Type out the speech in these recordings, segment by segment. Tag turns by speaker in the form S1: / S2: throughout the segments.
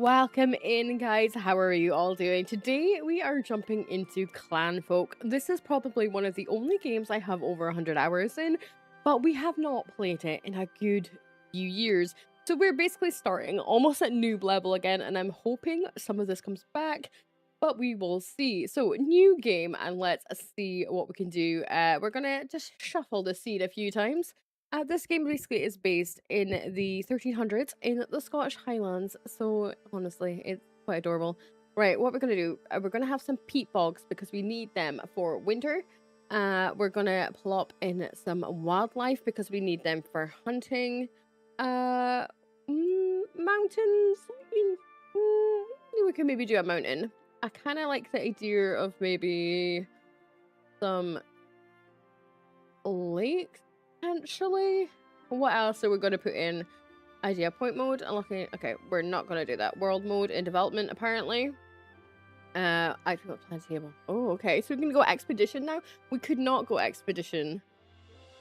S1: Welcome in, guys. How are you all doing? Today, we are jumping into Clanfolk. This is probably one of the only games I have over 100 hours in, but we have not played it in a good few years. So we're basically starting almost at noob level again, and I'm hoping some of this comes back, but we will see. So, new game, and let's see what we can do. We're gonna just shuffle the seed a few times. This game basically is based in the 1300s in the Scottish Highlands, so honestly, it's quite adorable. Right, what we're gonna do, we're gonna have some peat bogs because we need them for winter. We're gonna plop in some wildlife because we need them for hunting. Uh, Mountains. We can maybe do a mountain. I kind of like the idea of maybe some lakes potentially. What else are we going to put in? Idea point mode. Unlocking. Okay, we're not going to do that. World mode in development apparently. I got plan table. Oh, okay. So we can go expedition now. We could not go expedition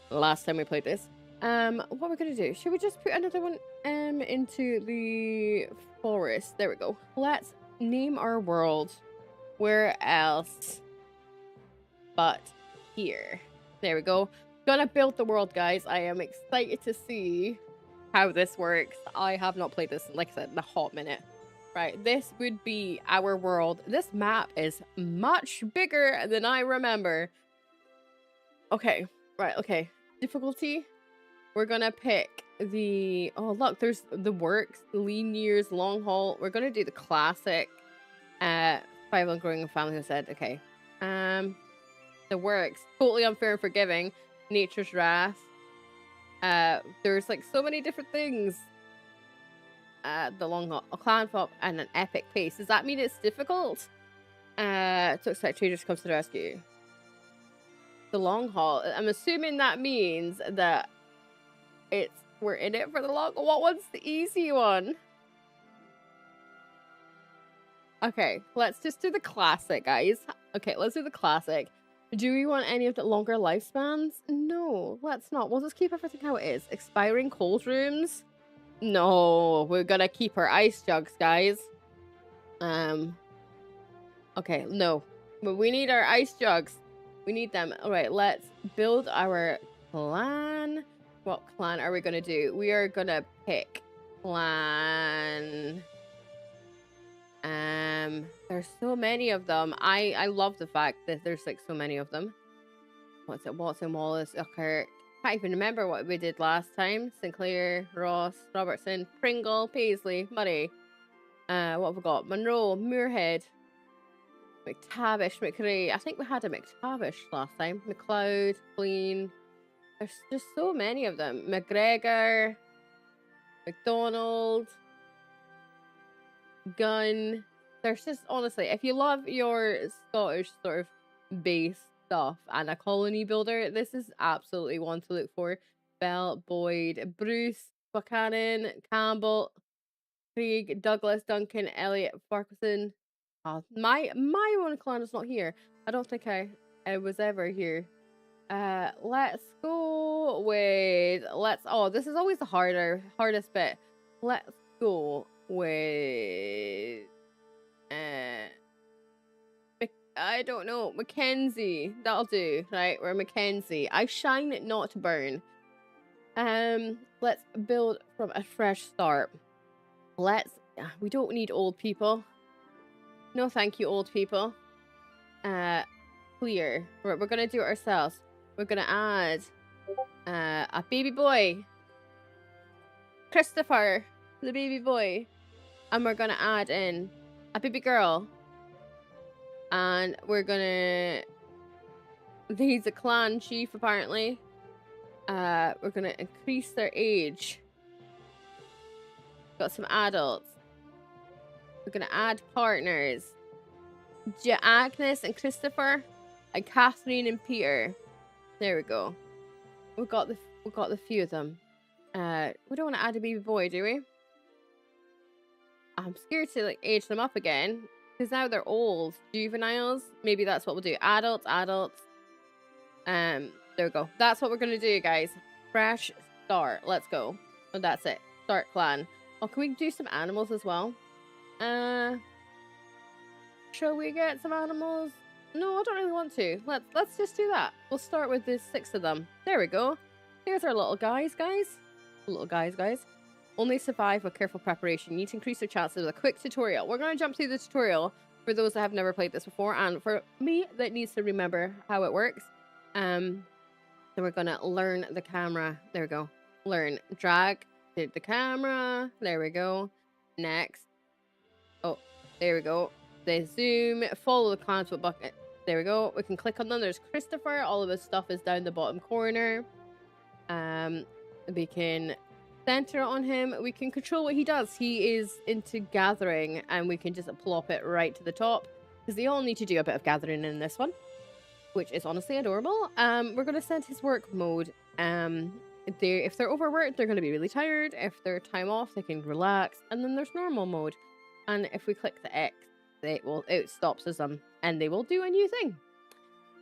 S1: last time we played this. What we're gonna do? Should we just put another one into the forest? There we go. Let's name our world. Where else but here? There we go. Gonna build the world, guys. I am excited to see how this works. I have not played this, like I said, in a hot minute. Right, this would be our world. This map is much bigger than I remember. Okay, right, okay. Difficulty. We're gonna pick the... Oh, look, there's the works, the lean years, long haul. We're gonna do the classic. Survival and growing a family, I said. Okay. The works. Totally unfair and forgiving. Nature's wrath. There's like so many different things. The long haul, a Clanfolk, and an epic pace. Does that mean it's difficult? To expect traders comes to the rescue. The long haul. I'm assuming that means that we're in it for the long. What one's the easy one? Okay, let's just do the classic, guys. Okay, let's do the classic. Do we want any of the longer lifespans? No, let's not. We'll just keep everything how it is. Expiring cold rooms. No, we're gonna keep our ice jugs, guys. Okay, no. But we need our ice jugs. We need them. All right, let's build our clan. What clan are we gonna do? We are gonna pick clan. There's so many of them. I love the fact that there's like so many of them. What's it? Watson, Wallace, Ucker. Can't even remember what we did last time. Sinclair, Ross, Robertson, Pringle, Paisley, Murray. What have we got? Monroe, Muirhead, McTavish, McRae. I think we had a McTavish last time. McLeod, Clean. There's just so many of them. McGregor, McDonald, Gunn. There's just, honestly, if you love your Scottish sort of base stuff and a colony builder, this is absolutely one to look for. Bell, Boyd, Bruce, Buchanan, Campbell, Craig, Douglas, Duncan, Elliot, Farquharson. Oh, my one clan is not here. I don't think I was ever here. Let's go with this is always the hardest bit. Let's go with I don't know, Mackenzie. That'll do, right? We're Mackenzie. I shine not to burn. Let's build from a fresh start. We don't need old people. No, thank you, old people. Clear. Right, we're gonna do it ourselves. We're gonna add a baby boy. Christopher, the baby boy. And we're gonna add in a baby girl. And we're gonna... He's a clan chief, apparently. We're gonna increase their age. Got some adults. We're gonna add partners. Agnes and Christopher, and Catherine and Peter. There we go. We got the few of them. We don't want to add a baby boy, do we? I'm scared to like age them up again because now they're old. Juveniles. Maybe that's what we'll do. Adults. There we go. That's what we're gonna do, guys. Fresh start. Let's go. Oh, that's it. Start clan. Oh, can we do some animals as well? Uh, shall we get some animals? No, I don't really want to. Let's just do that. We'll start with the 6 of them. There we go. Here's our little guys. Little guys. Only survive with careful preparation. You need to increase your chances with a quick tutorial. We're going to jump through the tutorial for those that have never played this before, and for me that needs to remember how it works. So we're going to learn the camera. There we go. Learn. Drag to the camera. There we go. Next. Oh, there we go. The zoom. Follow the Clanfolk bucket. There we go. We can click on them. There's Christopher. All of his stuff is down the bottom corner. We can center on him. We can control what he does. He is into gathering, and we can just plop it right to the top because they all need to do a bit of gathering in this one, which is honestly adorable. We're going to set his work mode. If they're overworked, they're going to be really tired. If they're time off, they can relax. And then there's normal mode. And if we click the X, it stops them, and they will do a new thing.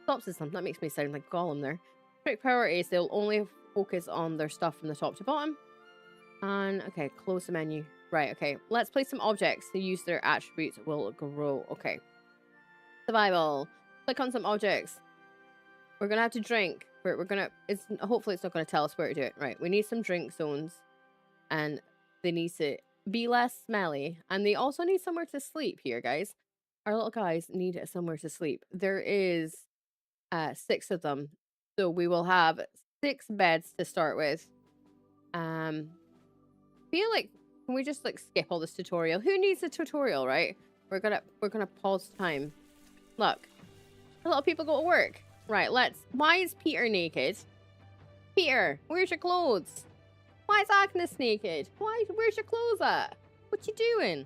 S1: Stops them. That makes me sound like Gollum there. Strict priorities, they'll only focus on their stuff from the top to bottom. And okay, close the menu. Right, okay. Let's place some objects to use their attributes will grow. Okay. Survival. Click on some objects. We're gonna have to drink. Hopefully it's not gonna tell us where to do it. Right, we need some drink zones. And they need to be less smelly. And they also need somewhere to sleep here, guys. Our little guys need somewhere to sleep. There is 6 of them. So we will have 6 beds to start with. Feel like, can we just like skip all this tutorial? Who needs a tutorial, right? We're gonna pause time. Look, a lot of people go to work. Right, why is Peter naked? Peter, where's your clothes? Why is Agnes naked? Where's your clothes at? What you doing?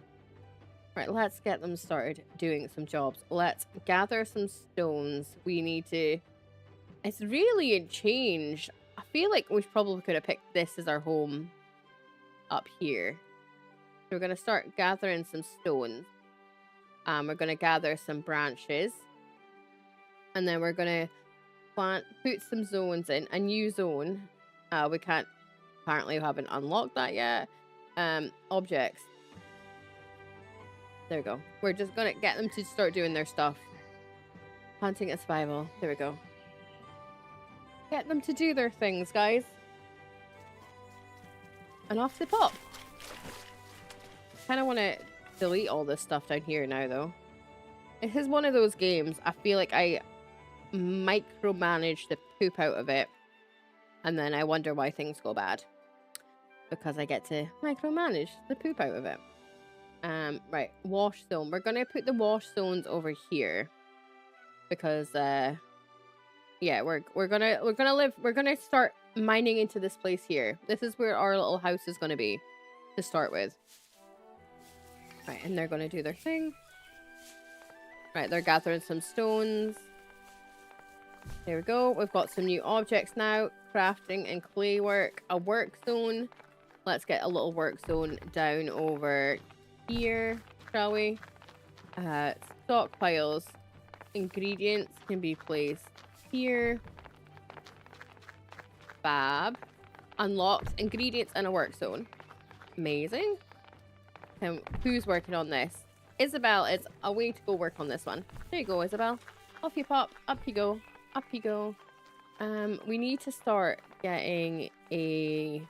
S1: Right, let's get them started doing some jobs. Let's gather some stones. We need to... It's really a change. I feel like we probably could have picked this as our home up here. So we're going to start gathering some stones. We're going to gather some branches. And then we're going to put some zones in. A new zone. We can't... Apparently we haven't unlocked that yet. Objects. There we go. We're just going to get them to start doing their stuff. Hunting and survival. There we go. Get them to do their things, guys. And off they pop. Kind of want to delete all this stuff down here now, though. It is one of those games. I feel like I micromanage the poop out of it. And then I wonder why things go bad. Because I get to micromanage the poop out of it. Right, wash zone. We're gonna put the wash zones over here. Because yeah, we're gonna start mining into this place here. This is where our little house is gonna be to start with. Right, and they're gonna do their thing. Right, they're gathering some stones. There we go. We've got some new objects now. Crafting and clay work. A work zone. Let's get a little work zone down over here, shall we? Stockpiles. Ingredients can be placed here. Fab. Unlocked. Ingredients in a work zone. Amazing. Who's working on this? Isabel is away to go work on this one. There you go, Isabel. Off you pop. Up you go. Up you go. We need to start getting a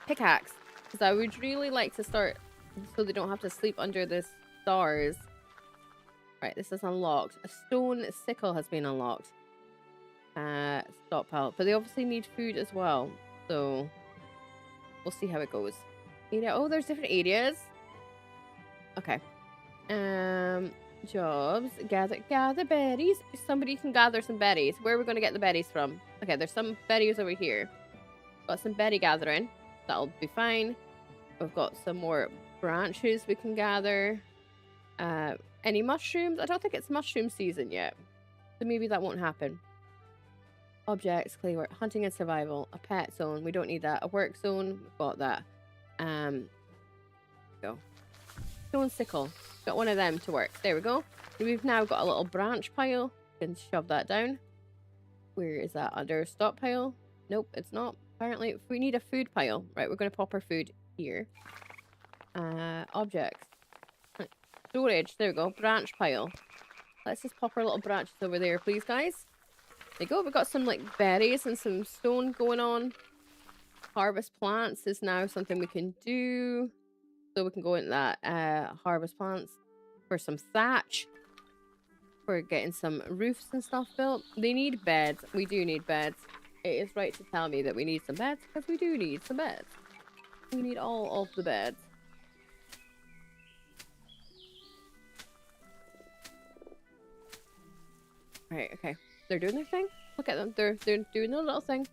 S1: pickaxe, because I would really like to start so they don't have to sleep under the stars. Right, this is unlocked. A stone sickle has been unlocked. Stockpile, but they obviously need food as well, so we'll see how it goes. Oh, there's different areas. Okay. Jobs. Gather berries. Somebody can gather some berries. Where are we going to get the berries from? Okay, there's some berries over here. Got some berry gathering. That'll be fine. We've got some more branches we can gather. Any mushrooms? I don't think it's mushroom season yet, so maybe that won't happen. Objects, clay work, hunting and survival. A pet zone. We don't need that. A work zone. We've got that. Go. Stone sickle. Got one of them to work. There we go. We've now got a little branch pile. We can shove that down. Where is that? Under stockpile? Nope, it's not. Apparently, we need a food pile. Right, we're going to pop our food here. Objects. Right. Storage. There we go. Branch pile. Let's just pop our little branches over there, please, guys. There you go. We've got some like berries and some stone going on. Harvest plants is now something we can do. So we can go into that harvest plants for some thatch. For getting some roofs and stuff built. They need beds. We do need beds. It is right to tell me that we need some beds because we do need some beds. We need all of the beds. Right, okay. They're doing their thing. Look at them. They're doing their little thing.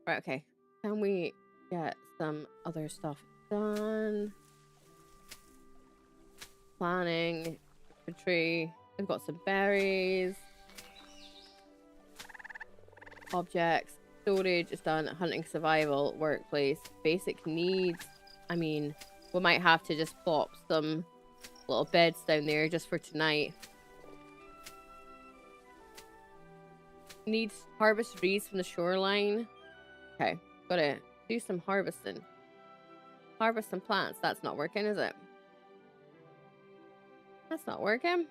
S1: Right, okay. Can we get some other stuff done? Planning. The tree. We've got some berries. Objects. Storage is done. Hunting, survival, workplace. Basic needs. I mean, we might have to just plop some little beds down there just for tonight. Needs harvest reeds from the shoreline. Okay, gotta do some harvesting. Harvest some plants. That's not working, is it? That's not working.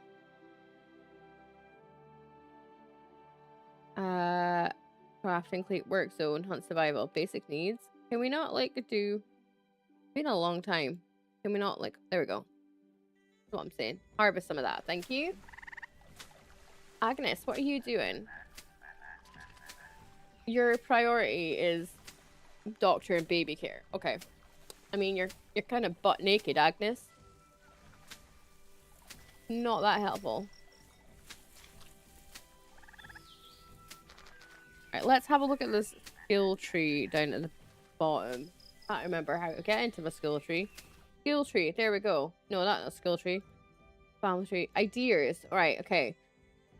S1: Crafting, complete work zone, hunt, survival, basic needs. Can we not like do? It's been a long time. Can we not like? There we go. That's what I'm saying. Harvest some of that. Thank you. Agnes, what are you doing? Your priority is doctor and baby care. Okay. I mean, you're kind of butt naked, Agnes. Not that helpful. Alright, let's have a look at this skill tree down at the bottom. I can't remember how to get into my skill tree. Skill tree, there we go. No, that's not a skill tree. Family tree. Ideas. Alright, okay.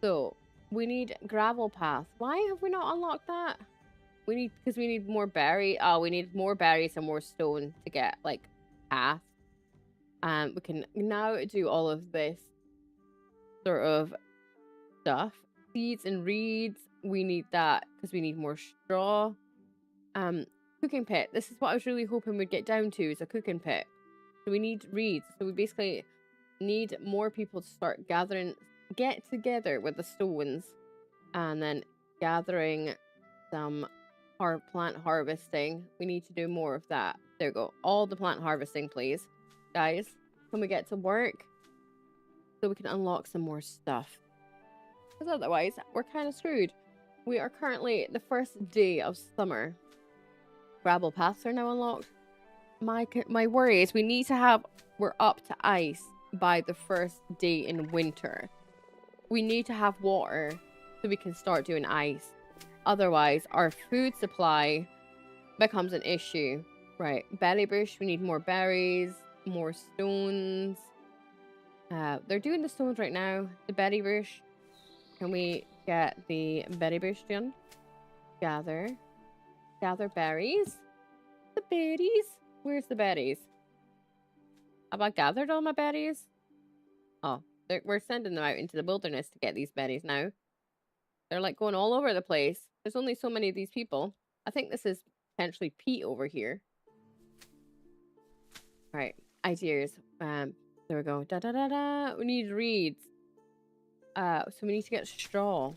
S1: So, we need gravel path. Why have we not unlocked that? Because we need more berry. Oh, we need more berries and more stone to get, like, path. We can now do all of this sort of stuff. Seeds and reeds. We need that because we need more straw. Cooking pit. This is what I was really hoping we'd get down to, is a cooking pit. So we need reeds. So we basically need more people to start gathering, get together with the stones, and then gathering some plant harvesting. We need to do more of that. There we go. All the plant harvesting, please. Guys, can we get to work so we can unlock some more stuff? Because otherwise, we're kind of screwed. We are currently the first day of summer. Gravel paths are now unlocked. My worry is we're up to ice by the first day in winter. We need to have water so we can start doing ice. Otherwise, our food supply becomes an issue. Right, berry bush, we need more berries, more stones. They're doing the stones right now. The berry bush. Can we get the berry bush done? Gather berries. The berries? Where's the berries? Have I gathered all my berries? Oh, we're sending them out into the wilderness to get these berries now. They're like going all over the place. There's only so many of these people. I think this is potentially Pete over here. All right, ideas. There we go. Da da da da. We need reeds. So we need to get straw.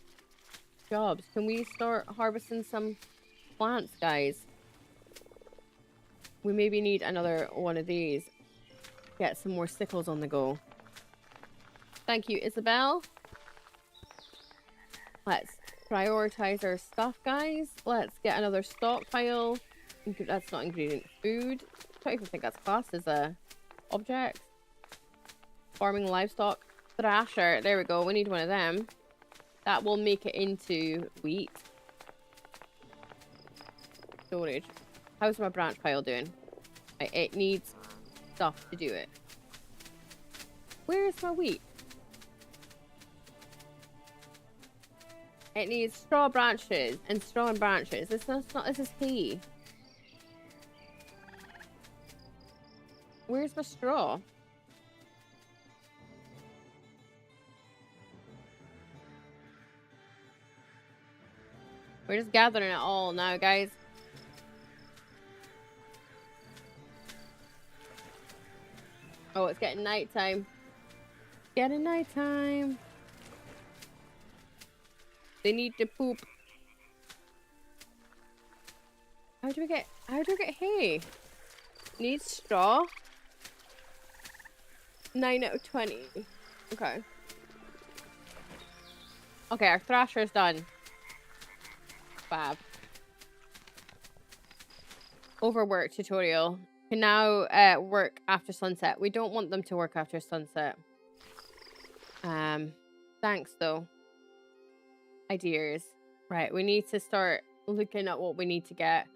S1: Jobs. Can we start harvesting some plants, guys? We maybe need another one of these. Get some more sickles on the go. Thank you, Isabel. Let's prioritize our stuff, guys. Let's get another stockpile. That's not ingredient. Food. I don't even think that's classed as a object. Farming livestock. Thrasher. There we go. We need one of them. That will make it into wheat. Storage. How's my branch pile doing? It needs stuff to do it. Where is my wheat? It needs straw branches and straw and branches. This is hay. Where's my straw? We're just gathering it all now, guys. Oh, it's getting nighttime. Getting nighttime. They need to poop. How do we get hay? Need straw? 9 out of 20. Okay. Okay, our thrasher's done. Fab. Overwork tutorial. Can now work after sunset. We don't want them to work after sunset. Thanks though. Ideas. Right, we need to start looking at what we need to get.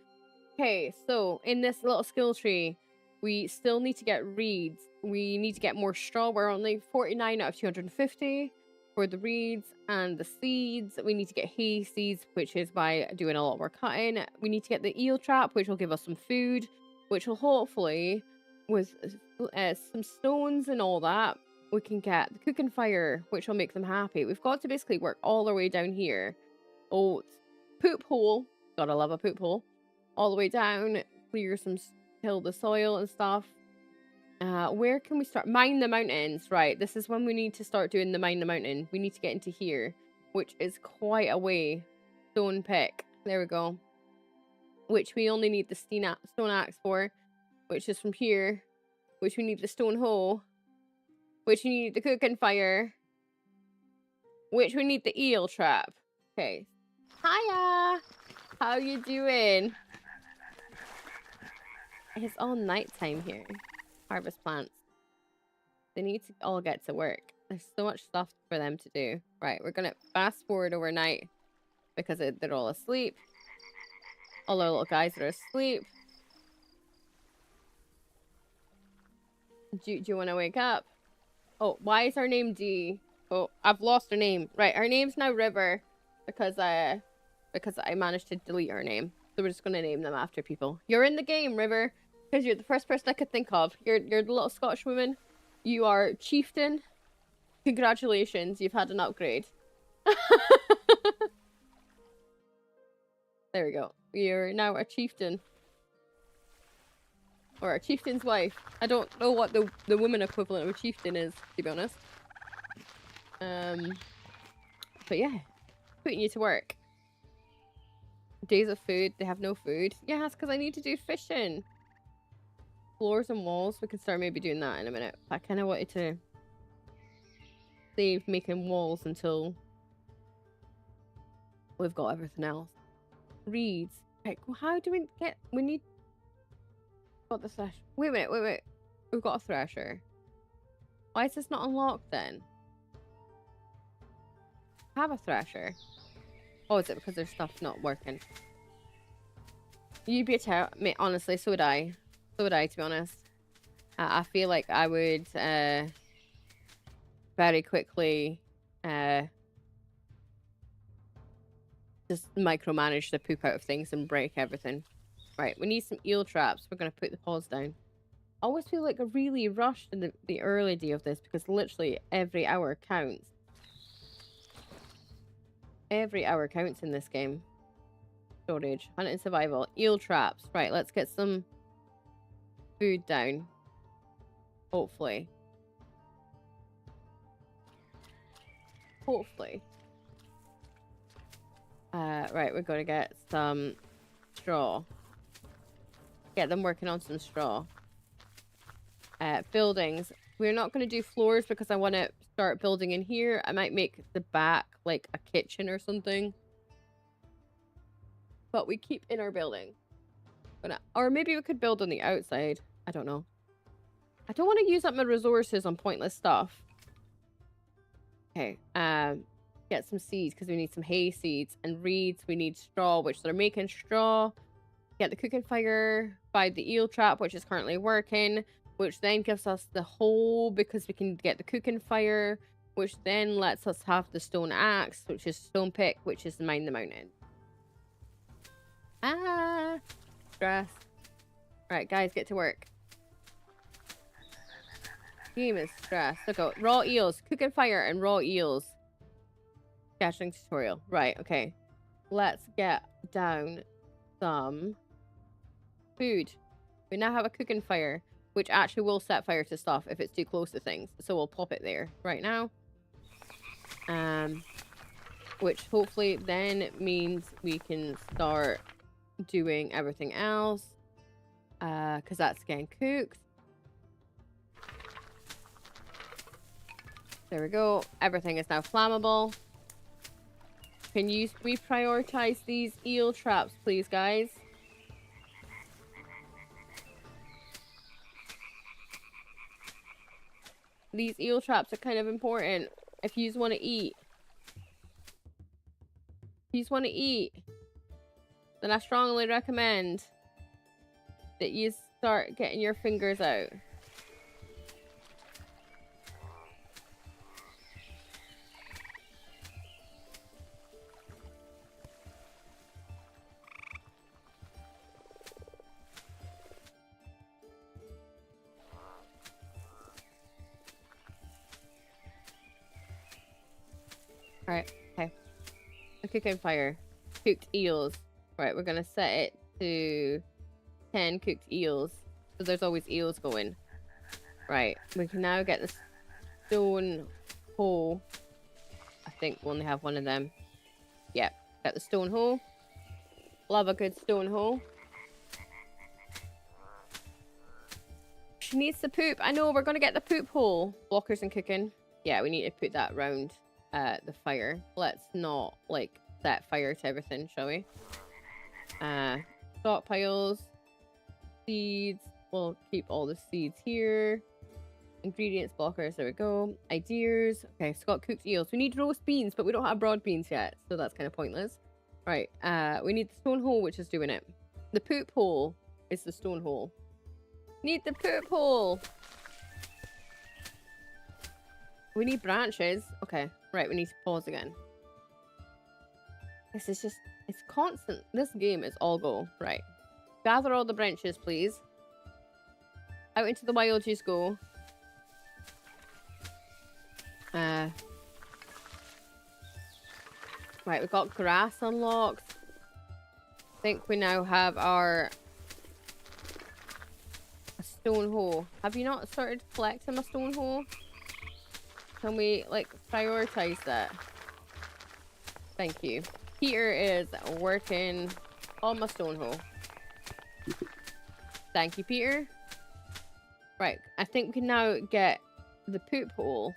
S1: Okay, so in this little skill tree, we still need to get reeds. We need to get more straw. We're only 49 out of 250 for the reeds and the seeds. We need to get hay seeds, which is by doing a lot more cutting. We need to get the eel trap, which will give us some food, which will hopefully, with some stones and all that, we can get the cooking fire, which will make them happy. We've got to basically work all the way down here. Oh, poop hole. Gotta love a poop hole. All the way down, clear some, till the soil and stuff. Where can we start? Mine the mountains. Right, this is when we need to start doing the mine the mountain. We need to get into here, which is quite a way. Stone pick. There we go. Which we only need the stone axe for, which is from here. Which we need the stone hoe. Which we need the cooking fire. Which we need the eel trap. Okay. Hiya! How you doing? It's all nighttime here. Harvest plants. They need to all get to work. There's so much stuff for them to do. Right, we're gonna fast forward overnight because they're all asleep. All our little guys are asleep. Do you want to wake up? Oh, why is our name D? Oh, I've lost her name. Right, our name's now River because I managed to delete her name. So we're just gonna name them after people. You're in the game, River, because you're the first person I could think of. You're the little Scottish woman. You are chieftain. Congratulations, you've had an upgrade. There we go. You're now a chieftain. Or a chieftain's wife. I don't know what the woman equivalent of a chieftain is, to be honest. But yeah. Putting you to work. Days of food. They have no food. Yeah, that's because I need to do fishing. Floors and walls. We can start maybe doing that in a minute. I kind of wanted to save making walls until we've got everything else. Reeds. Right, well, how do we get... We need... Got the thresher. Wait a minute, wait. We've got a thresher. Why is this not unlocked then? Have a thresher. Oh, is it because there's stuff not working? You'd be a terror. Mate, honestly, so would I. So would I, to be honest. I feel like I would very quickly just micromanage the poop out of things and break everything. Right, we need some eel traps. We're going to put the paws down. I always feel like I really rushed in the early day of this because literally every hour counts. Every hour counts in this game. Storage, hunt and survival, eel traps. Right, let's get some food down. Hopefully. Hopefully. Right, we're going to get some straw. Get them working on some straw. Buildings. We're not going to do floors because I want to start building in here. I might make the back like a kitchen or something. But we keep in our building. Or maybe we could build on the outside. I don't know. I don't want to use up my resources on pointless stuff. Okay. Get some seeds because we need some hay seeds and reeds. We need straw, which they're making straw. Get the cooking fire. Buy the eel trap, which is currently working. Which then gives us the hole because we can get the cooking fire. Which then lets us have the stone axe, which is stone pick, which is mine the mountain. Ah, stress. Right, guys, get to work. Game is stress. Look out, raw eels, cooking fire and raw eels. Catching tutorial. Right, okay. Let's get down some food. We now have a cooking fire. which actually will set fire to stuff if it's too close to things. So we'll pop it there right now. Which hopefully then means we can start doing everything else. Because that's getting cooked. There we go. Everything is now flammable. Can you reprioritize these eel traps, please, guys? These eel traps are kind of important if you want to eat. If you want to eat, then I strongly recommend that you start getting your fingers out. Alright, okay. A cooking fire. Cooked eels. Right, we're gonna set it to 10 cooked eels. So there's always eels going. Right, we can now get the stone hole. I think we only have one of them. Yep, get the stone hole. Love a good stone hole. She needs the poop. I know, we're gonna get the poop hole. Blockers and cooking. Yeah, we need to put that round the fire. Let's not like set fire to everything, shall we? Stockpiles, seeds. We'll keep all the seeds here. Ingredients, blockers. There we go. Ideas. Okay, Scott cooked eels. We need roast beans, but we don't have broad beans yet, so that's kind of pointless. Right. We need the stone hole, which is doing it. The poop hole is the stone hole. Need the poop hole. We need branches. Okay. Right, we need to pause again. This is just... It's constant. This game is all go. Right. Gather all the branches, please. Out into the wild you go. Right, we've got grass unlocked. I think we now have our... A stone hole. Have you not started collecting a stone hole? Can we, like, prioritize that? Thank you. Peter is working on my stone hole. Thank you, Peter. Right, I think we can now get the poop hole.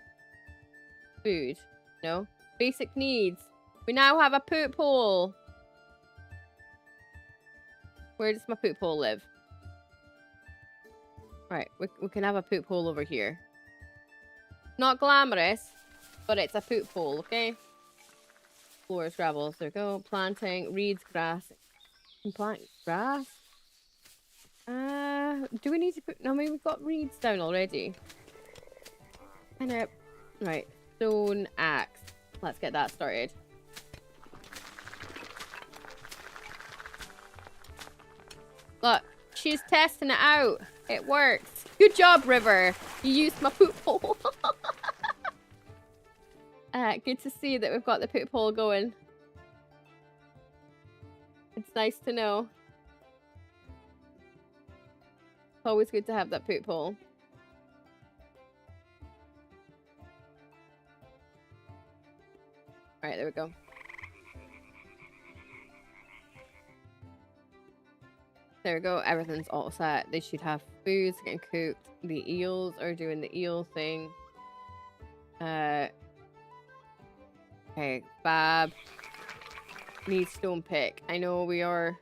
S1: Food. No? Basic needs. We now have a poop hole. Where does my poop hole live? Right, we can have a poop hole over here. Not glamorous, but it's a poop hole, okay? Floors, gravels, there we go. Planting, reeds, grass. Plant grass? Do we need to put... No, maybe we've got reeds down already. Right, stone axe. Let's get that started. Look, she's testing it out. It works. Good job, River. You used my poop hole. Good to see that we've got the poop hole going. It's nice to know. It's always good to have that poop hole. Alright, there we go. There we go. Everything's all set. They should have foods getting cooked. The eels are doing the eel thing. Okay, Fab. Need stone pick. I know we are...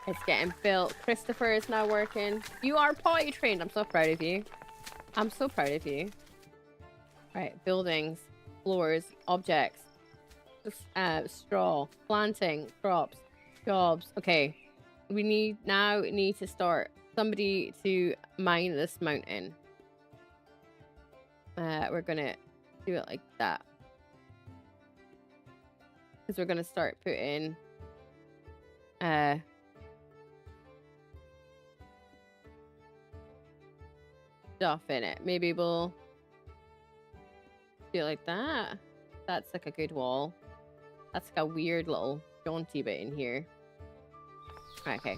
S1: It's getting built. Christopher is now working. You are potty trained. I'm so proud of you. I'm so proud of you. Right, buildings, floors, objects, straw, planting, crops, jobs. Okay, we need to start somebody to mine this mountain. We're gonna do it like that. Because we're gonna start putting stuff in it. Maybe we'll do it like that. That's like a good wall. That's like a weird little jaunty bit in here. Right, okay.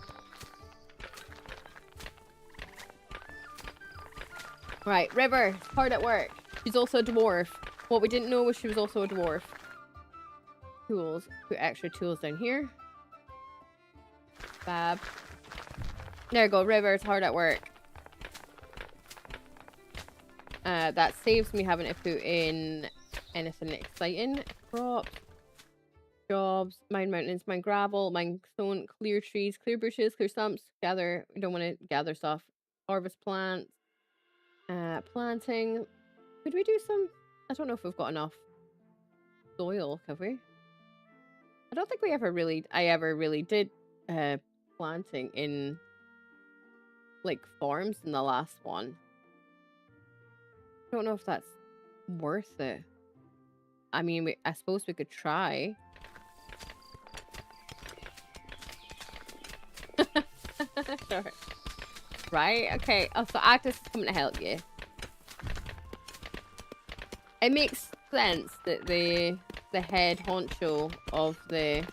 S1: Right, River, hard at work. She's also a dwarf. What we didn't know was she was also a dwarf. Tools. Put extra tools down here. Fab. There you go, River's hard at work. That saves me having to put in anything exciting. Crops. Jobs. Mine mountains, mine gravel, mine stone, clear trees, clear bushes, clear stumps. Gather. We don't want to gather stuff. Harvest plants. Planting. Could we do some? I don't know if we've got enough soil, have we? I don't think I ever really did planting in like farms in the last one. I don't know if that's worth it. I mean, I suppose we could try. Sure. Right? Okay. Oh, so Agnes is coming to help you. It makes sense that the head honcho of the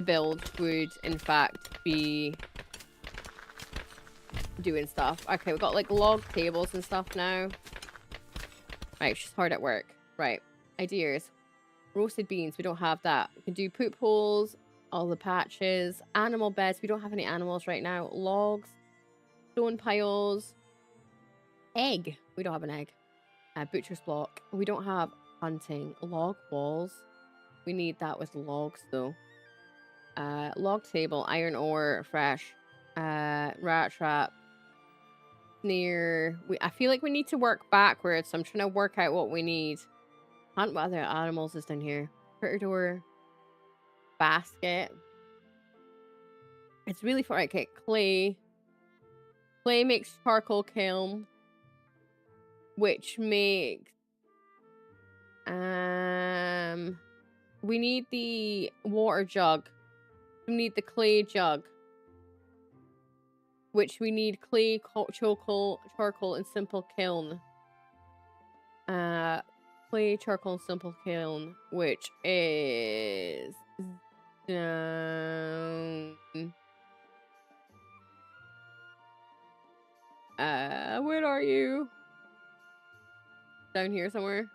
S1: build would in fact be doing stuff. Okay, we've got like log tables and stuff now. Right, she's hard at work. Right. Ideas. Roasted beans, we don't have that. We can do poop holes, all the patches, animal beds. We don't have any animals right now. Logs, stone piles, egg. We don't have an egg. Butcher's block. We don't have hunting. Log walls. We need that with logs though. Log table, iron ore, fresh. Rat trap. Snare. I feel like we need to work backwards, so I'm trying to work out what we need. Hunt what other animals is down here. Critter door. Basket. It's really far. Okay, clay. Clay makes charcoal kiln, which makes we need the water jug. We need the clay jug, which we need clay, charcoal, and simple kiln. Clay, charcoal, and simple kiln, which is down. Where are you? Down here somewhere.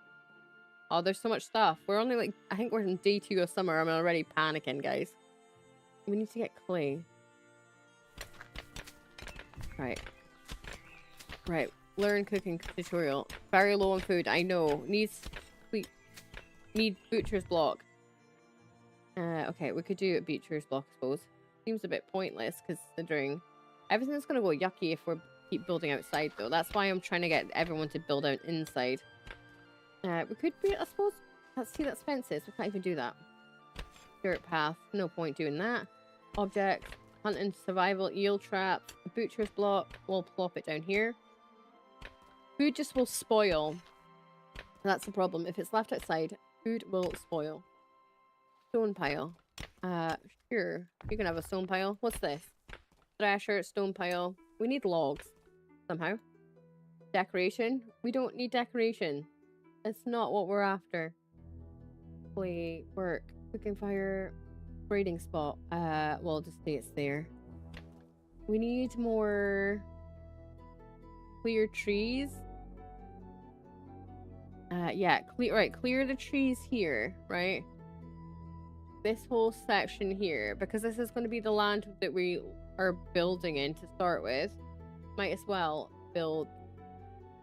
S1: Oh, there's so much stuff. We're only like, I think we're in day 2 of summer. I'm already panicking, guys. We need to get clay. Right. Right. Learn cooking tutorial. Very low on food. I know. Need butcher's block. Okay, we could do a butcher's block, I suppose. Seems a bit pointless considering everything's gonna go yucky if we keep building outside though. That's why I'm trying to get everyone to build out inside. We could be, I suppose. Let's see, that's fences. We can't even do that. Dirt path. No point doing that. Objects. Hunting, survival, eel trap, a butcher's block. We'll plop it down here. Food just will spoil. That's the problem. If it's left outside, food will spoil. Stone pile. Sure. You can have a stone pile. What's this? Thrasher, stone pile. We need logs. Somehow. Decoration. We don't need decoration. It's not what we're after. Play, work, cooking fire, braiding spot. Well, just say it's there. We need more clear trees. Yeah, clear the trees here, right? This whole section here, because this is going to be the land that we are building in to start with. Might as well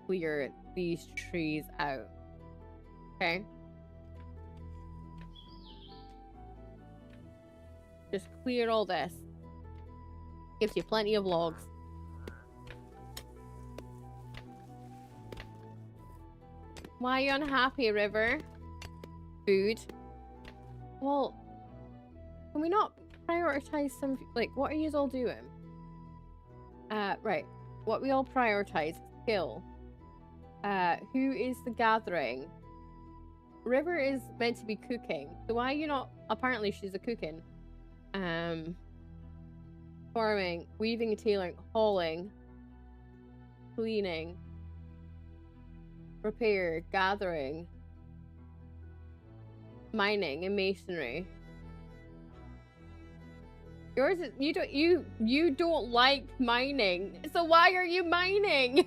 S1: clear these trees out. Okay. Just clear all this. Gives you plenty of logs. Why are you unhappy, River? Food. Well, can we not prioritize some, like, what are you all doing? Right. What we all prioritize, skill. Who is the gathering? River is meant to be cooking. So why are you not, apparently she's a cooking. Farming, weaving and tailoring, hauling, cleaning, repair, gathering, mining and masonry. Yours is, you don't like mining. So why are you mining?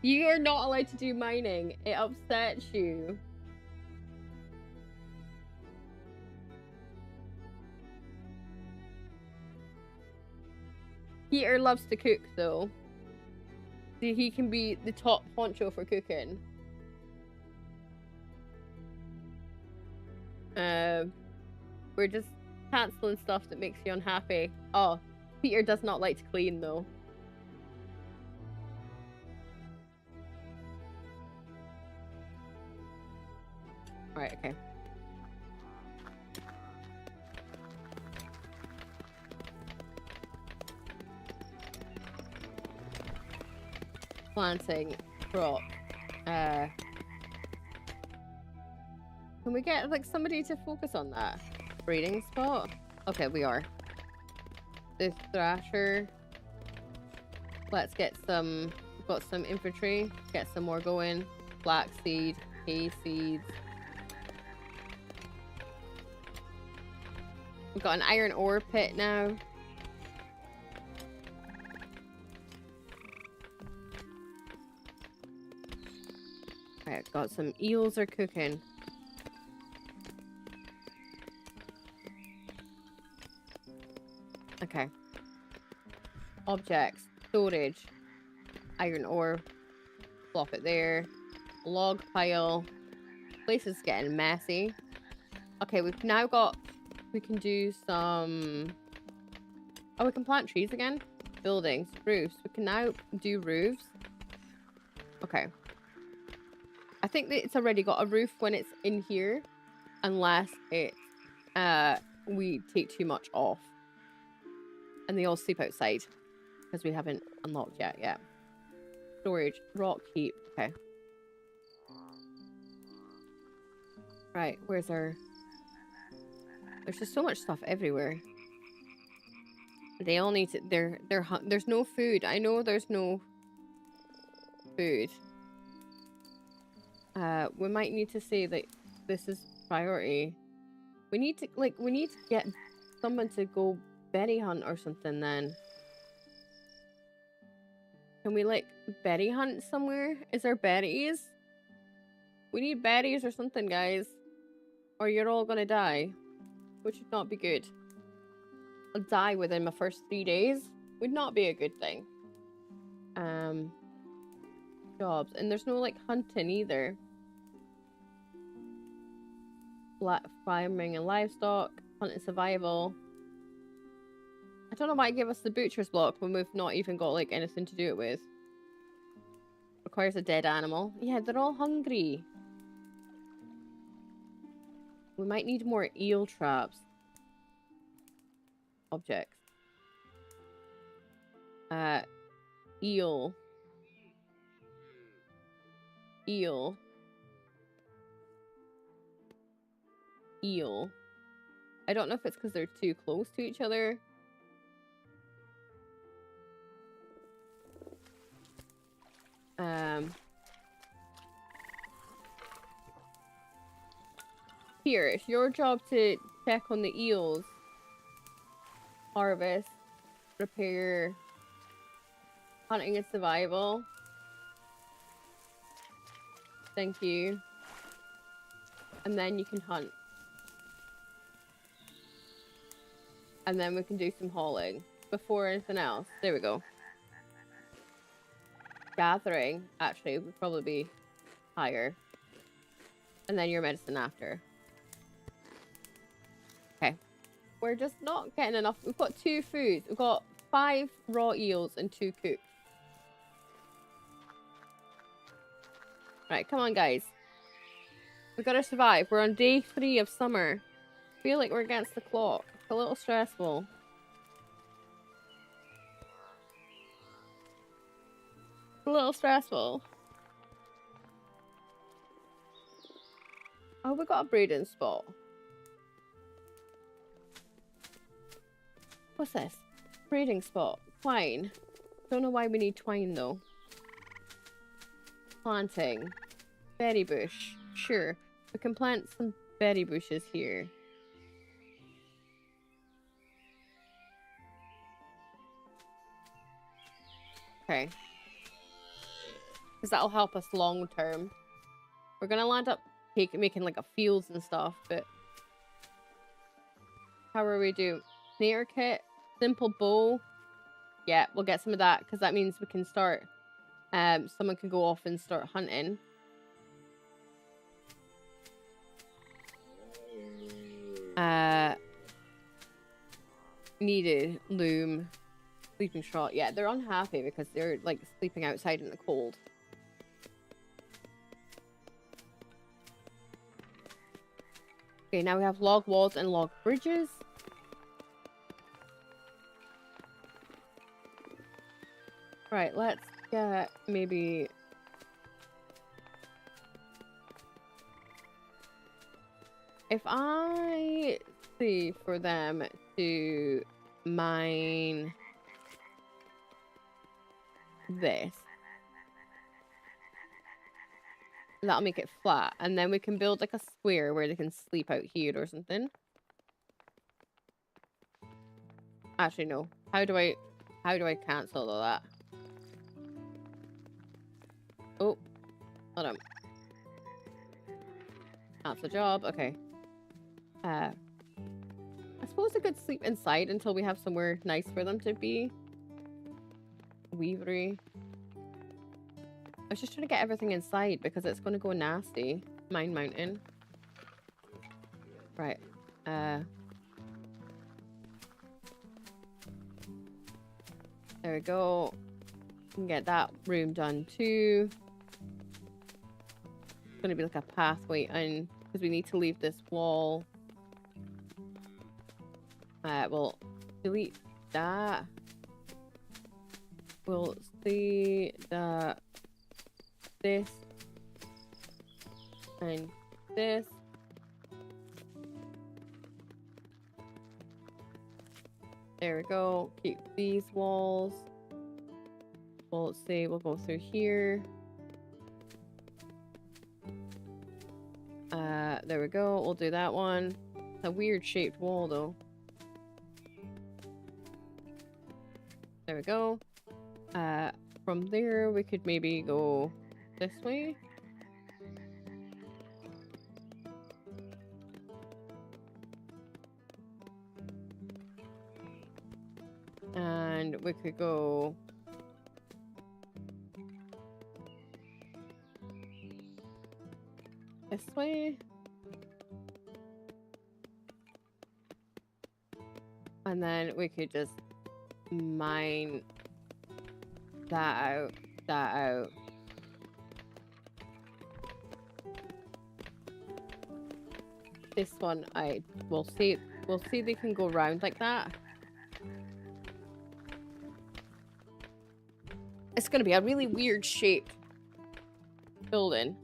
S1: You are not allowed to do mining. It upsets you. Peter loves to cook though. See, he can be the top honcho for cooking. We're just cancelling stuff that makes you unhappy. Oh, Peter does not like to clean though. Right, okay. Planting, crop. Can we get like somebody to focus on that? Breeding spot? Okay, we are. This thrasher. Let's get some, we've got some infantry. Get some more going. Flaxseed, hay seeds. We've got an iron ore pit now. Right, got some eels are cooking. Okay. Objects, storage, iron ore. Plop it there. Log pile. Place is getting messy. Okay, we've now got, we can do some, oh, we can plant trees again. Buildings, roofs. We can now do roofs. Okay. I think that it's already got a roof when it's in here, unless it, we take too much off. And they all sleep outside, because we haven't unlocked yet. Storage, rock heap, okay. Right, where's our... There's just so much stuff everywhere. They all need to... There's no food. I know there's no food. We might need to say that this is priority. We need to, like, we need to get someone to go berry hunt or something then. Can we, like, berry hunt somewhere? Is there berries? We need berries or something, guys. Or you're all gonna die. Which would not be good. I'll die within my first 3 days. Would not be a good thing. Jobs. And there's no, like, hunting either. Farming and livestock. Hunting survival. I don't know why it gave us the butcher's block when we've not even got, like, anything to do it with. Requires a dead animal. Yeah, they're all hungry. We might need more eel traps. Objects. Eel. Eel. Eel. I don't know if it's because they're too close to each other. Here, it's your job to check on the eels. Harvest, repair, hunting and survival. Thank you. And then you can hunt. And then we can do some hauling before anything else. There we go. Gathering, actually, would probably be higher. And then your medicine after. Okay. We're just not getting enough. We've got 2 foods. We've got 5 raw eels and 2 cooked. Right, come on, guys. We gotta survive. We're on day 3 of summer. I feel like we're against the clock. It's a little stressful. A little stressful. Oh, we got a breeding spot. What's this? Breeding spot. Twine. Don't know why we need twine though. Planting. Berry bush. Sure. We can plant some berry bushes here. Okay. Because that'll help us long term. We're gonna land up making like a fields and stuff, but how are we do? Snater kit, simple bow. Yeah, we'll get some of that because that means we can start. Someone can go off and start hunting. Needed loom, sleeping straw. Yeah, they're unhappy because they're like sleeping outside in the cold. Okay, now we have log walls and log bridges. Right, let's get maybe... If I see for them to mine this, that'll make it flat, and then we can build like a square where they can sleep out here or something. Actually, no. How do I cancel all that? Oh, hold on. Cancel job. Okay. I suppose they could sleep inside until we have somewhere nice for them to be. Weavery. I was just trying to get everything inside because it's going to go nasty. Mine mountain. Right. There we go. We can get that room done too. It's going to be like a pathway in because we need to leave this wall. We'll delete that. We'll see that this and this. There we go. Keep these walls. We'll see, we'll go through here. There we go. We'll do that one. It's a weird shaped wall though. There we go. From there we could maybe go this way. And we could go this way. And then we could just mine that out, that out. This one we'll see they can go round like that. It's gonna be a really weird shaped building.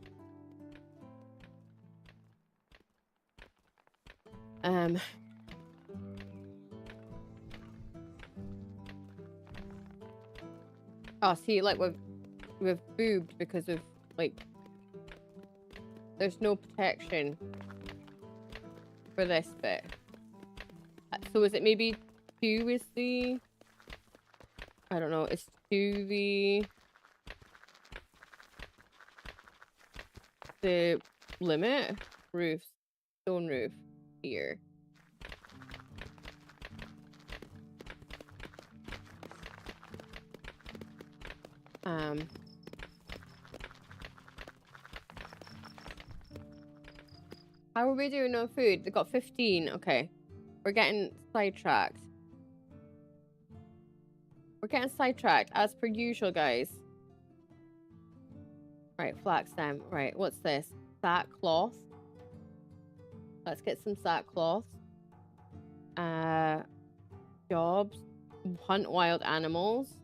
S1: Oh, see, like we've boobed because of like there's no protection for this bit. So is it maybe 2 is the... I don't know, is 2 the limit? Roof, stone roof here. How are we doing on food? They got 15. Okay. We're getting sidetracked. We're getting sidetracked as per usual, guys. Right, flax stem. Right, what's this? Sackcloth. Let's get some sackcloth. Jobs. Hunt wild animals.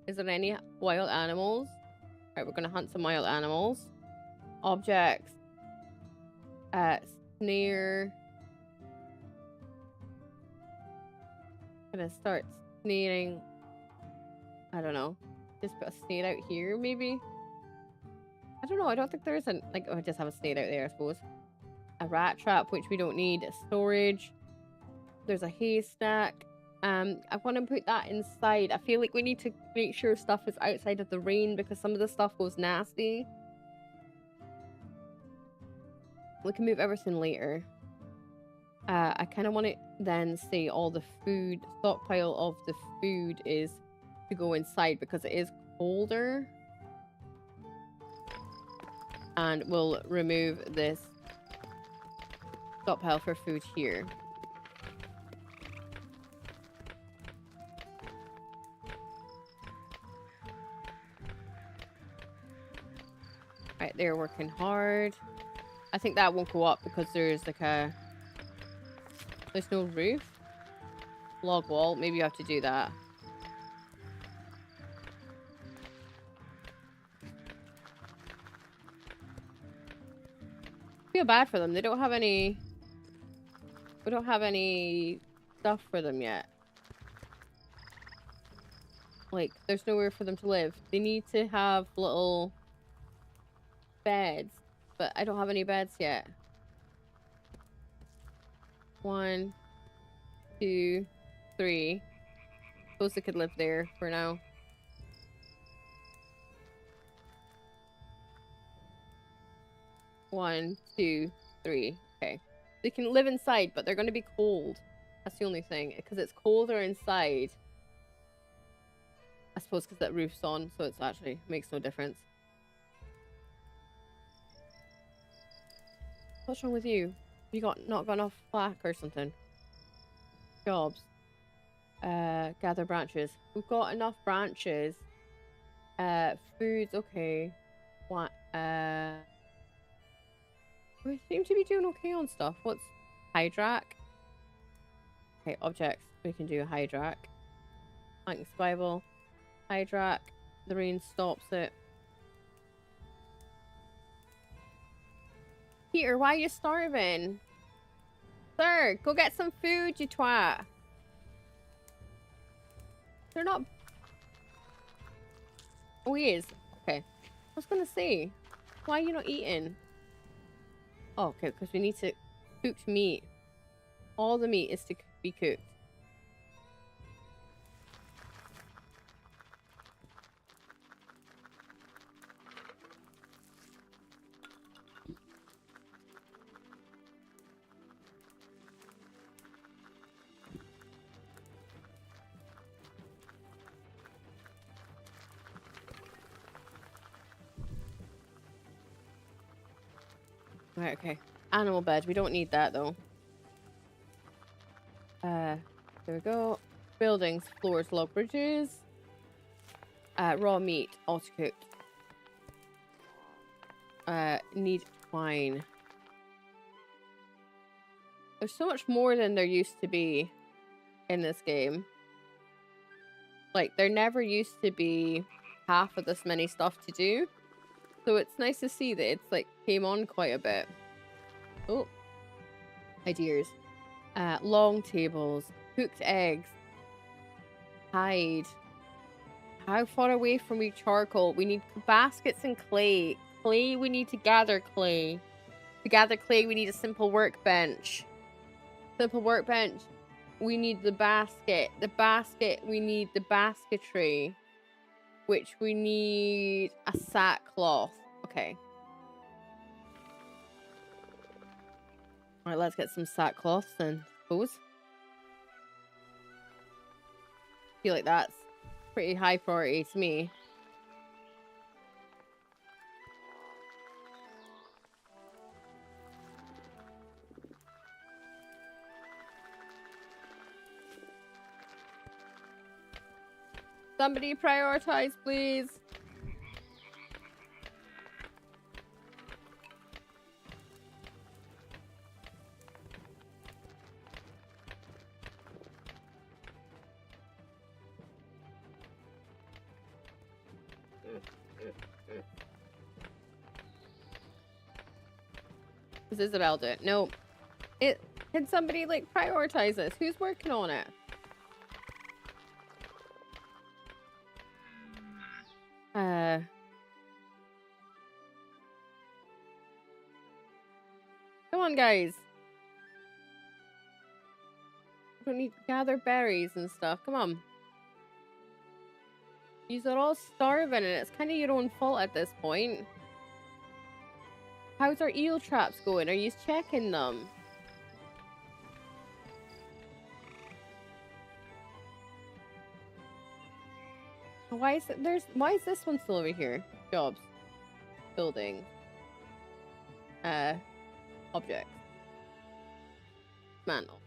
S1: Is there any wild animals? Right, we're gonna hunt some wild animals. Objects. Snare. Gonna start snaring. I don't know. Just put a snare out here, maybe? I don't know. I don't think there is an... Like, oh, I just have a snare out there, I suppose. A rat trap, which we don't need. Storage. There's a haystack. I want to put that inside. I feel like we need to make sure stuff is outside of the rain because some of the stuff goes nasty. We can move everything later. I kind of want to then say all the food, stockpile of the food is to go inside because it is colder. And we'll remove this stockpile for food here. Right, they're working hard. I think that won't go up because there's like a... There's no roof. Log wall. Maybe you have to do that. I feel bad for them. They don't have any... We don't have any stuff for them yet. Like, there's nowhere for them to live. They need to have little beds. But I don't have any beds yet. 1, 2, 3. Suppose they could live there for now. One, 2, 3. Okay. They can live inside, but they're going to be cold. That's the only thing. Because it's colder inside. I suppose because that roof's on, so it's actually makes no difference. What's wrong with you? You not got enough flak or something? Jobs. Gather branches. We've got enough branches. Foods, okay. What? We seem to be doing okay on stuff. What's Hydrack? Okay, objects. We can do a Hydrack. Like survival. Hydrack. The rain stops it. Peter, why are you starving? Sir, go get some food, you twat. They're not... Oh, he is. Okay. I was gonna say, why are you not eating? Oh, okay, because we need to cook meat. All the meat is to be cooked. Right, okay. Animal bed. We don't need that, though. There we go. Buildings, floors, log bridges. Raw meat, auto-cooked. Need twine. There's so much more than there used to be in this game. Like, there never used to be half of this many stuff to do. So it's nice to see that it's, like, came on quite a bit. Oh. Ideas. Long tables. Cooked eggs. Hide. How far away from we charcoal? We need baskets and clay. Clay, we need to gather clay. To gather clay, we need a simple workbench. Simple workbench. We need the basket. The basket, we need the basketry. Which we need a sackcloth. Okay. Alright, let's get some sackcloths then, I suppose. I feel like that's pretty high priority to me. Somebody prioritize, please. Does Isabel do it? No. Can somebody, like, prioritize this? Who's working on it? Come on, guys. don't need to gather berries and stuff. Come on. These are all starving, and it's kind of your own fault at this point. How's our eel traps going? Are you checking them? Why is this one still over here? Jobs. Building. Objects. Mantle.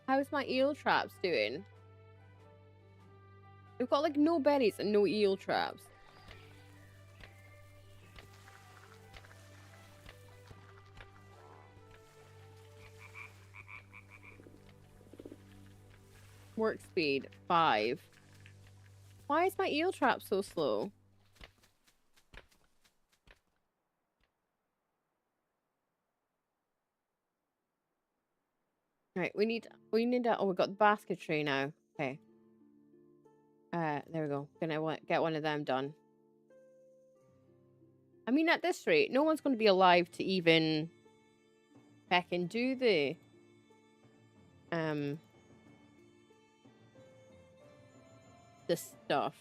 S1: How's my eel traps doing? We've got like no berries and no eel traps. Work speed 5. Why is my eel trap so slow? Right, we need that. Oh, we got the basket tray now. Okay. There we go. Gonna get one of them done. I mean, at this rate, no one's going to be alive to even and do the stuff.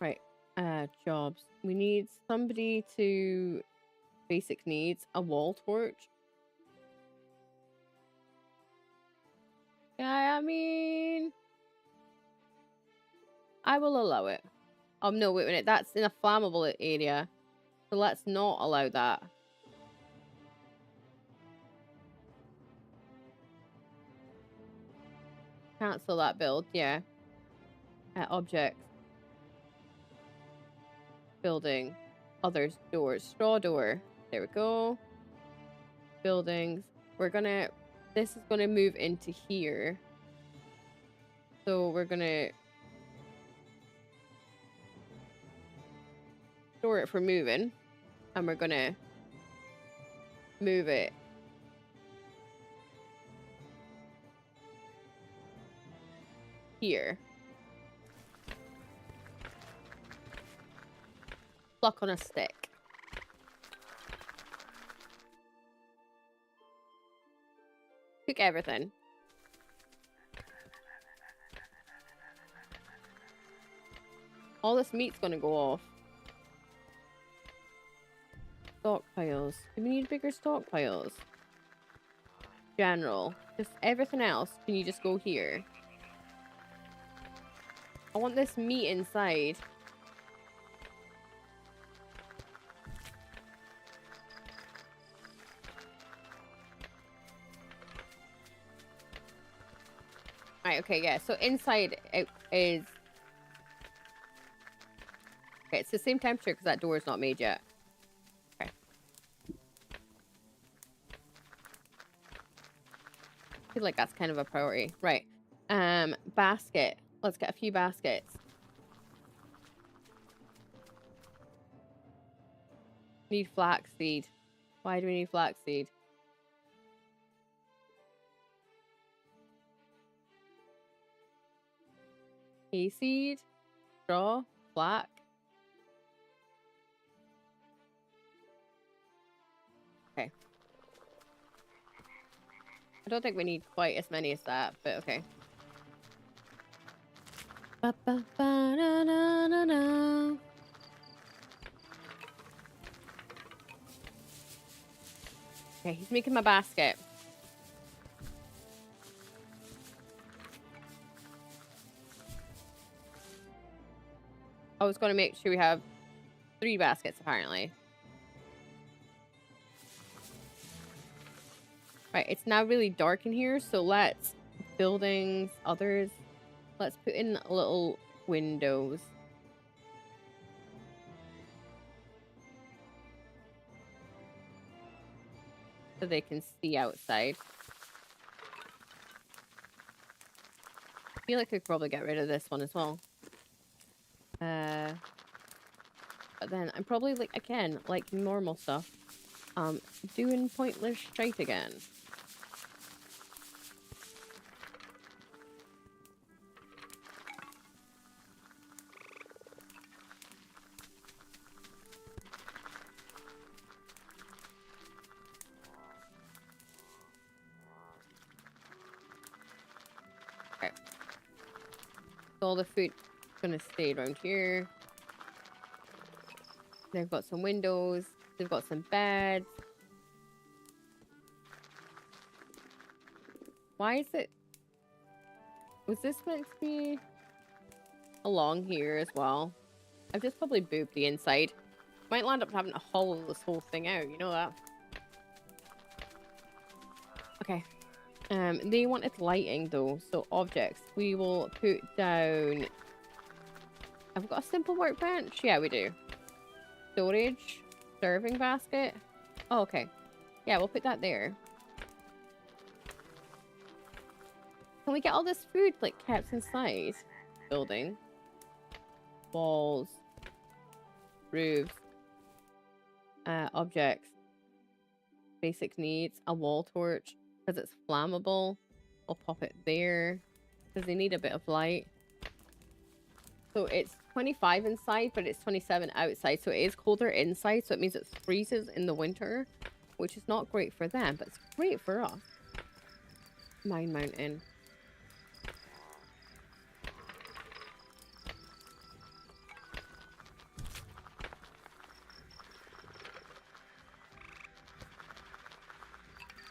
S1: Right. Jobs. We need somebody to basic needs a wall torch. Yeah, I mean, I will allow it. Oh no, wait a minute. That's in a flammable area, so let's not allow that. Cancel that build. Yeah. Objects. Building. Others. Doors. Straw door. There we go. Buildings. This is gonna move into here. So we're gonna store it for moving. And we're gonna move it here. Block on a stick. Cook everything. All this meat's gonna go off. Stockpiles. Do we need bigger stockpiles? General. Just everything else. Can you just go here? I want this meat inside. Right, okay, yeah. So inside it is... Okay, it's the same temperature because that door is not made yet. Okay. I feel like that's kind of a priority. Right. Basket. Let's get a few baskets. Need flaxseed. Why do we need flaxseed? Hayseed, straw, flax. Okay. I don't think we need quite as many as that, but okay. Ba, ba, ba, na, na, na, na. Okay, he's making my basket. I was going to make sure we have 3 baskets, apparently. Right, it's now really dark in here, so let's... Buildings, others... Let's put in little windows. So they can see outside. I feel like I could probably get rid of this one as well. But then I'm probably, like, again, like normal stuff. Doing pointless shite again. So all the food gonna stay around here. They've got some windows. They've got some beds. Why is it... Was this meant to be along here as well? I've just probably booped the inside. Might land up having to hollow this whole thing out, you know that? Okay. They wanted lighting though, so objects. We will put down... Have we got a simple workbench? Yeah, we do. Storage. Serving basket. Oh, okay. Yeah, we'll put that there. Can we get all this food, like, kept inside? Building. Walls. Roofs. Objects. Basic needs. A wall torch. Because it's flammable. I'll pop it there. Because they need a bit of light. So it's 25 inside, but it's 27 outside. So it is colder inside. So it means it freezes in the winter. Which is not great for them, but it's great for us. Mine Mountain.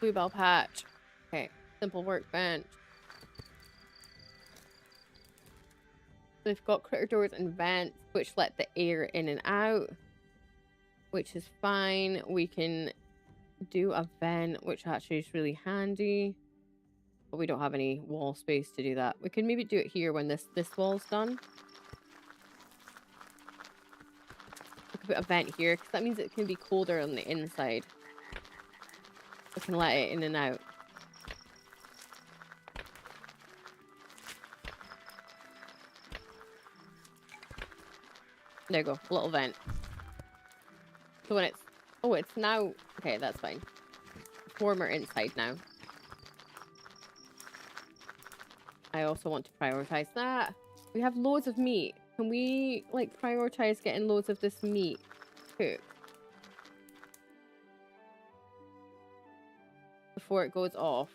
S1: Bluebell patch. Okay. Simple workbench. They've got critter doors and vents, which let the air in and out. Which is fine. We can do a vent, which actually is really handy. But we don't have any wall space to do that. We can maybe do it here when this wall's done. We can put a vent here, because that means it can be colder on the inside. We can let it in and out. There you go, a little vent. So when it's... Oh, it's now... Okay, that's fine. It's warmer inside now. I also want to prioritize that. We have loads of meat. Can we, like, prioritize getting loads of this meat cooked? Before it goes off.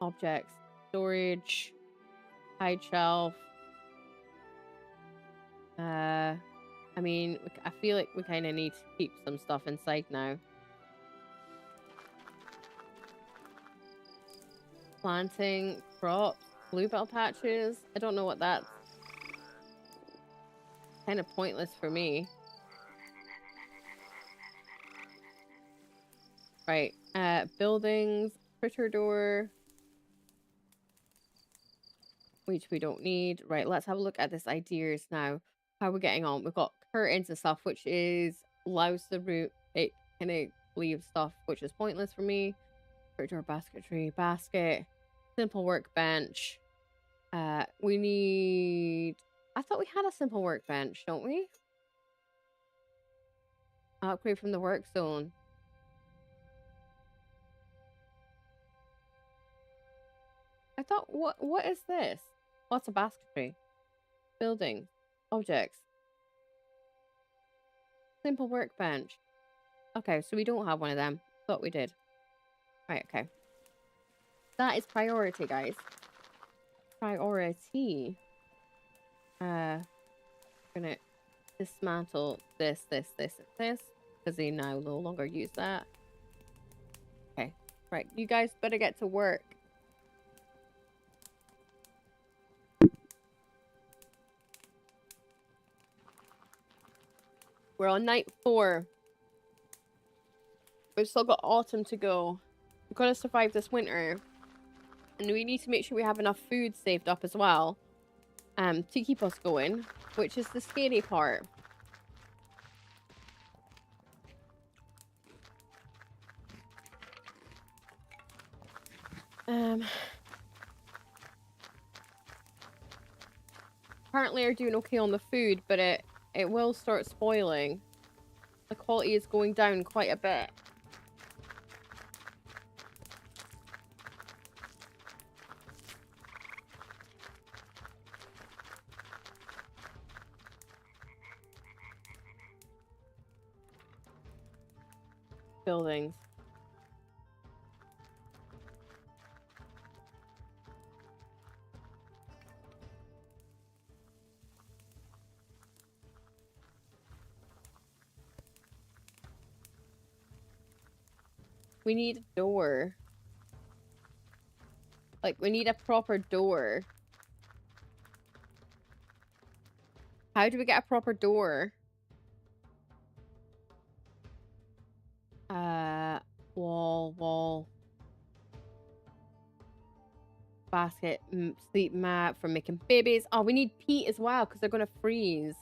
S1: Objects. Storage. Hide shelf. I mean, I feel like we kind of need to keep some stuff inside now. Planting, crops, bluebell patches. I don't know what that's. Kind of pointless for me. Right. Buildings, critter door. Which we don't need. Right, let's have a look at this ideas now. How we're getting on. We've got curtains and stuff, which is allows the root. It kind of leaves stuff, which is pointless for me. Critter door, basketry, basket. Simple workbench. We need... I thought we had a simple workbench, don't we? Upgrade from the work zone. I thought, what is this? What's a basketry? Building. Objects. Simple workbench. Okay, so we don't have one of them. Thought we did. Right, okay. That is priority, guys. Priority. Gonna dismantle this, and this. Because they now no longer use that. Okay. Right, you guys better get to work. We're on night 4. We've still got autumn to go. We've got to survive this winter. And we need to make sure we have enough food saved up as well. To keep us going. Which is the scary part. Apparently are doing okay on the food, but it will start spoiling. The quality is going down quite a bit. Buildings. We need a door. Like, we need a proper door. How do we get a proper door? Wall. Basket, sleep mat for making babies. Oh, we need peat as well because they're gonna freeze.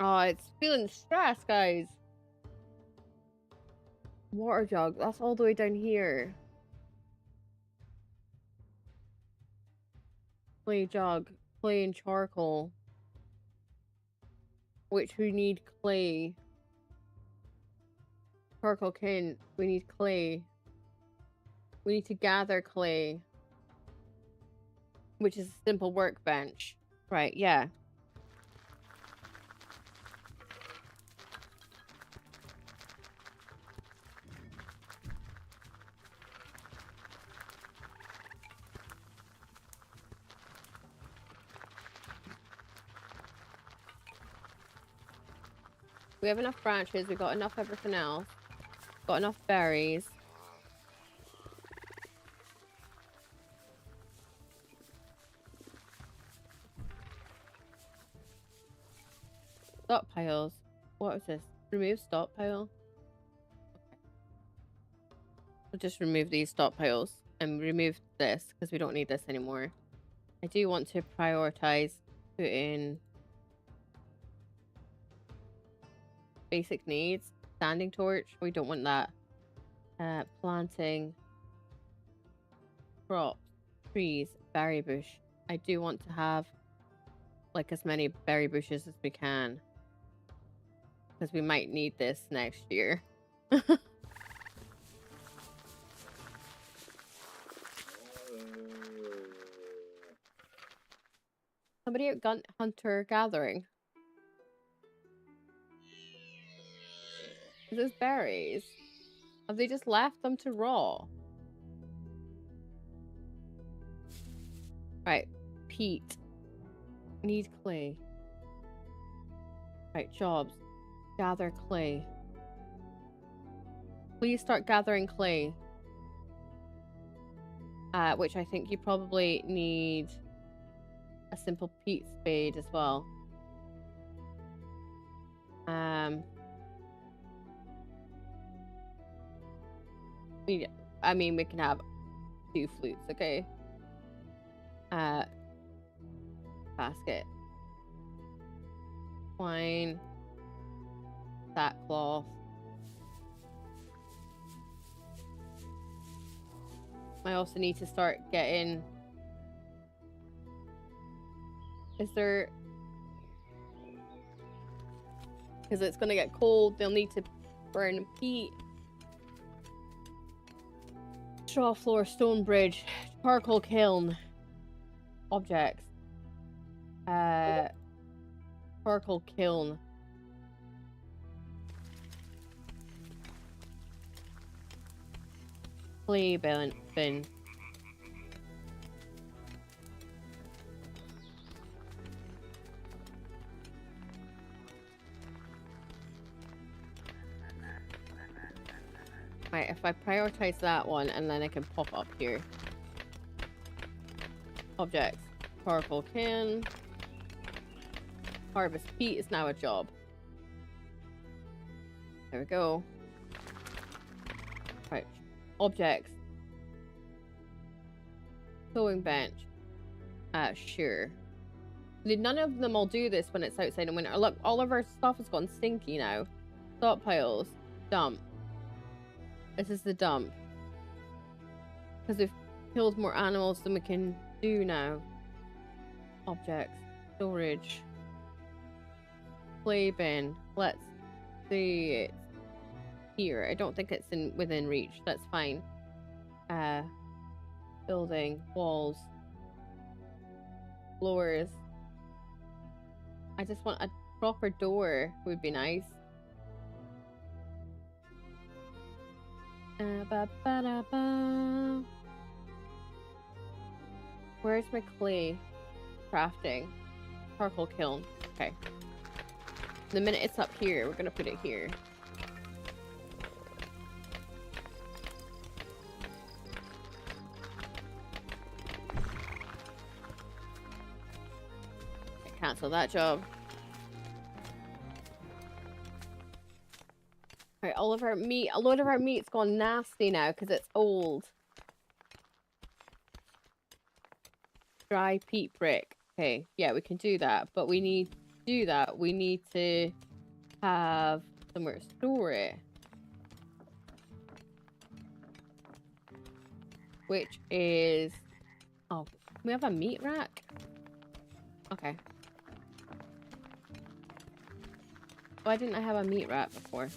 S1: Oh, it's feeling stressed, guys. Water jug. That's all the way down here. Clay jug. Clay and charcoal. Which we need clay. Charcoal can. We need clay. We need to gather clay. Which is a simple workbench. Right, yeah. We have enough branches. We got enough everything else. Got enough berries. Stockpiles. What is this? Remove stockpile. Okay. We'll just remove these stockpiles and remove this because we don't need this anymore. I do want to prioritize putting basic needs. Standing torch. We don't want that. Planting. Crops. Trees. Berry bush. I do want to have like as many berry bushes as we can. Because we might need this next year. Somebody at gun hunter gathering. Are those berries? Have they just left them to raw? Right, peat. Need clay. Right, jobs. Gather clay. Please start gathering clay. Which I think you probably need a simple peat spade as well. I mean, we can have 2 flutes, okay? Basket. Wine. Sackcloth. I also need to start getting... Is there... Because it's going to get cold, they'll need to burn peat. Straw floor, stone bridge, charcoal kiln. Objects. Charcoal kiln. Clay bin. Right, if I prioritize that one and then I can pop up here. Objects. Charcoal can. Harvest peat is now a job. There we go. Right. Objects. Sewing bench. Sure. None of them will do this when it's outside in winter. Look, all of our stuff has gone stinky now. Stockpiles. Dump. This is the dump. Because we've killed more animals than we can do now. Objects. Storage. Play bin. Let's see it here. I don't think it's within reach. That's fine. Building. Walls. Floors. I just want a proper door would be nice. Where's my clay crafting? charcoal kiln. Okay. The minute it's up here, we're gonna put it here. Cancel that job. Alright, all of our meat, a load of our meat's gone nasty now because it's old. Dry peat brick. Okay, yeah, we can do that, but we need to do that. We need to have somewhere to store it. Which is... Oh, we have a meat rack? Okay. Why didn't I have a meat rack before?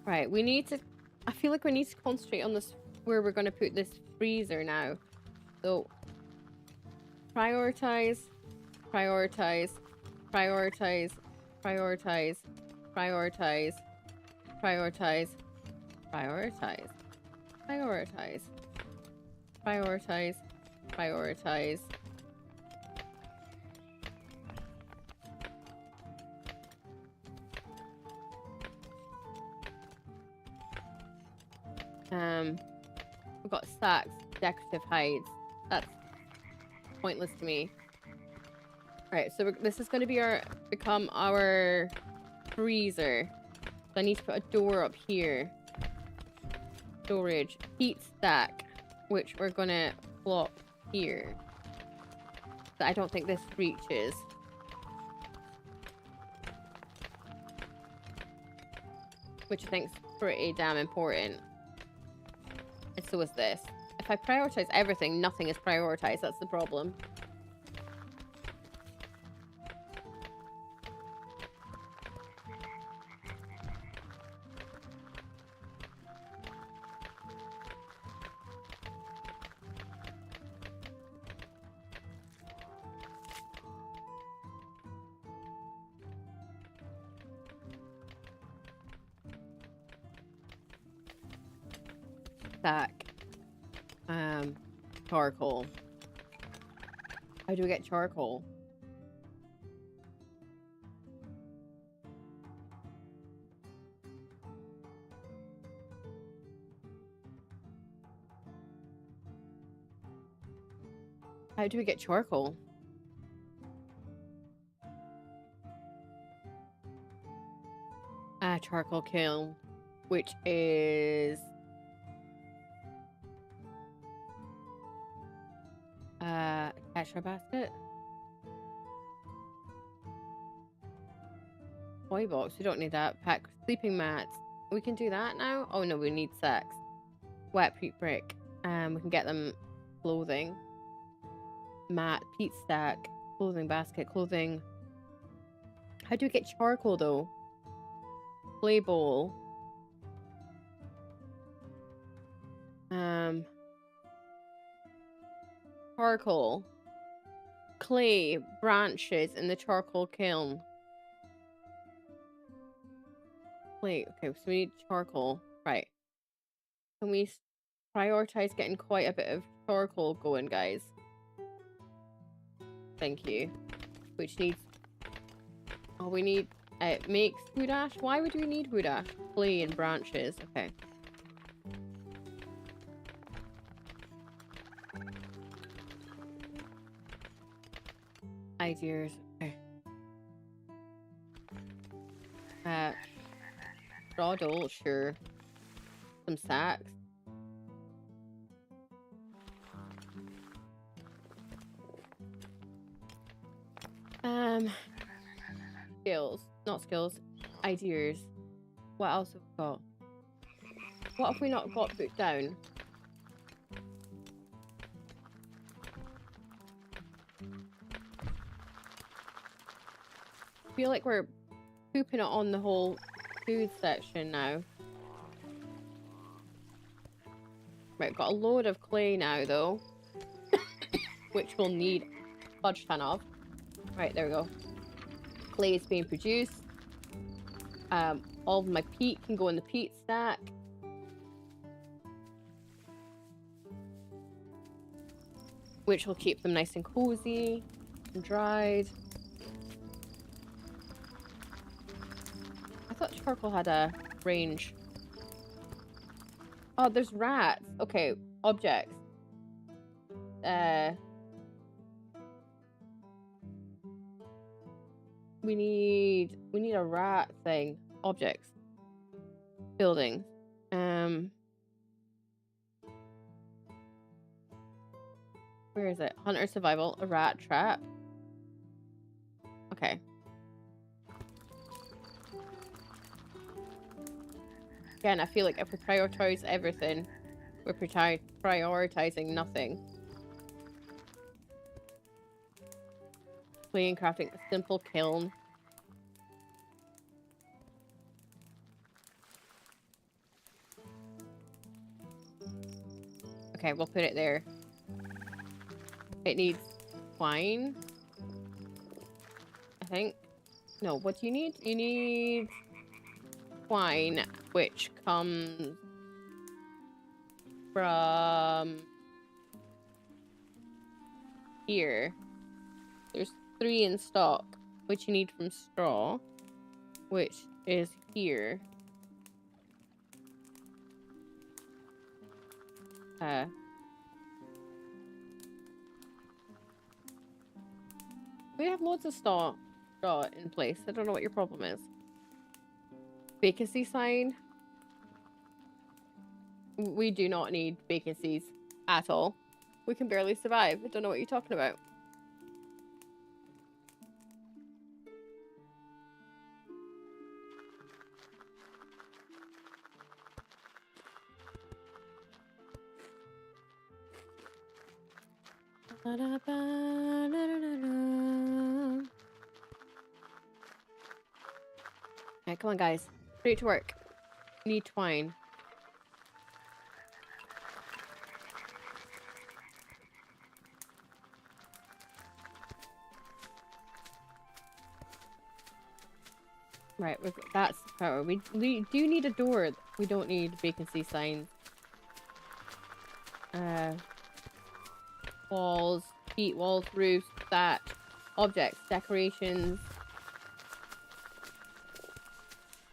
S1: Right, we need to... I feel like we need to concentrate on this, where we're going to put this freezer now. So, prioritize, prioritize, prioritize, prioritize, prioritize, prioritize, prioritize, prioritize, prioritize, prioritize. We've got sacks, decorative hides. That's pointless to me. Right, so this is going to be become our freezer. So I need to put a door up here. Storage, heat stack, which we're going to plop here. So I don't think this reaches. Which I think is pretty damn important. And so is this. If I prioritize everything, nothing is prioritized. That's the problem. Stack. Charcoal. How do we get charcoal? How do we get charcoal? Charcoal kiln, which is attach our basket. Toy box, we don't need that. Pack sleeping mats. We can do that now? Oh no, we need sacks. Wet peat brick. We can get them clothing. Mat, peat stack, clothing basket, clothing. How do we get charcoal though? Clay bowl. Charcoal. Clay, branches in the charcoal kiln. Clay, okay, so we need charcoal. Right. Can we prioritize getting quite a bit of charcoal going, guys? Thank you. Which needs... Oh, we need... It makes wood ash? Why would we need wood ash? Clay and branches. Okay. Ideas. Okay. Straw dole, sure. Some sacks. Skills. Not skills. Ideas. What else have we got? What have we not got put down? I feel like we're pooping it on the whole food section now. Right, got a load of clay now though. Which we'll need a fudge ton of. Right, there we go. Clay is being produced. All of my peat can go in the peat stack. which will keep them nice and cozy and dried. I thought charcoal had a range. Oh, there's rats. Okay, objects. We need a rat thing. Objects. Building. Where is it? Hunter survival. A rat trap. Okay. Again, I feel like if we prioritize everything, we're prioritizing nothing. Playing crafting a simple kiln. Okay, we'll put it there. It needs twine. I think. No, what do you need? You need twine, which comes from here. There's 3 in stock, which you need from straw, which is here. We have loads of straw in place. I don't know what your problem is. Vacancy sign. We do not need vacancies at all. We can barely survive. I don't know what you're talking about. Alright, come on, guys. Straight to work. Need twine. Right, that's the power. We do need a door. We don't need vacancy signs. Walls, peat walls, roofs, that. Objects, decorations.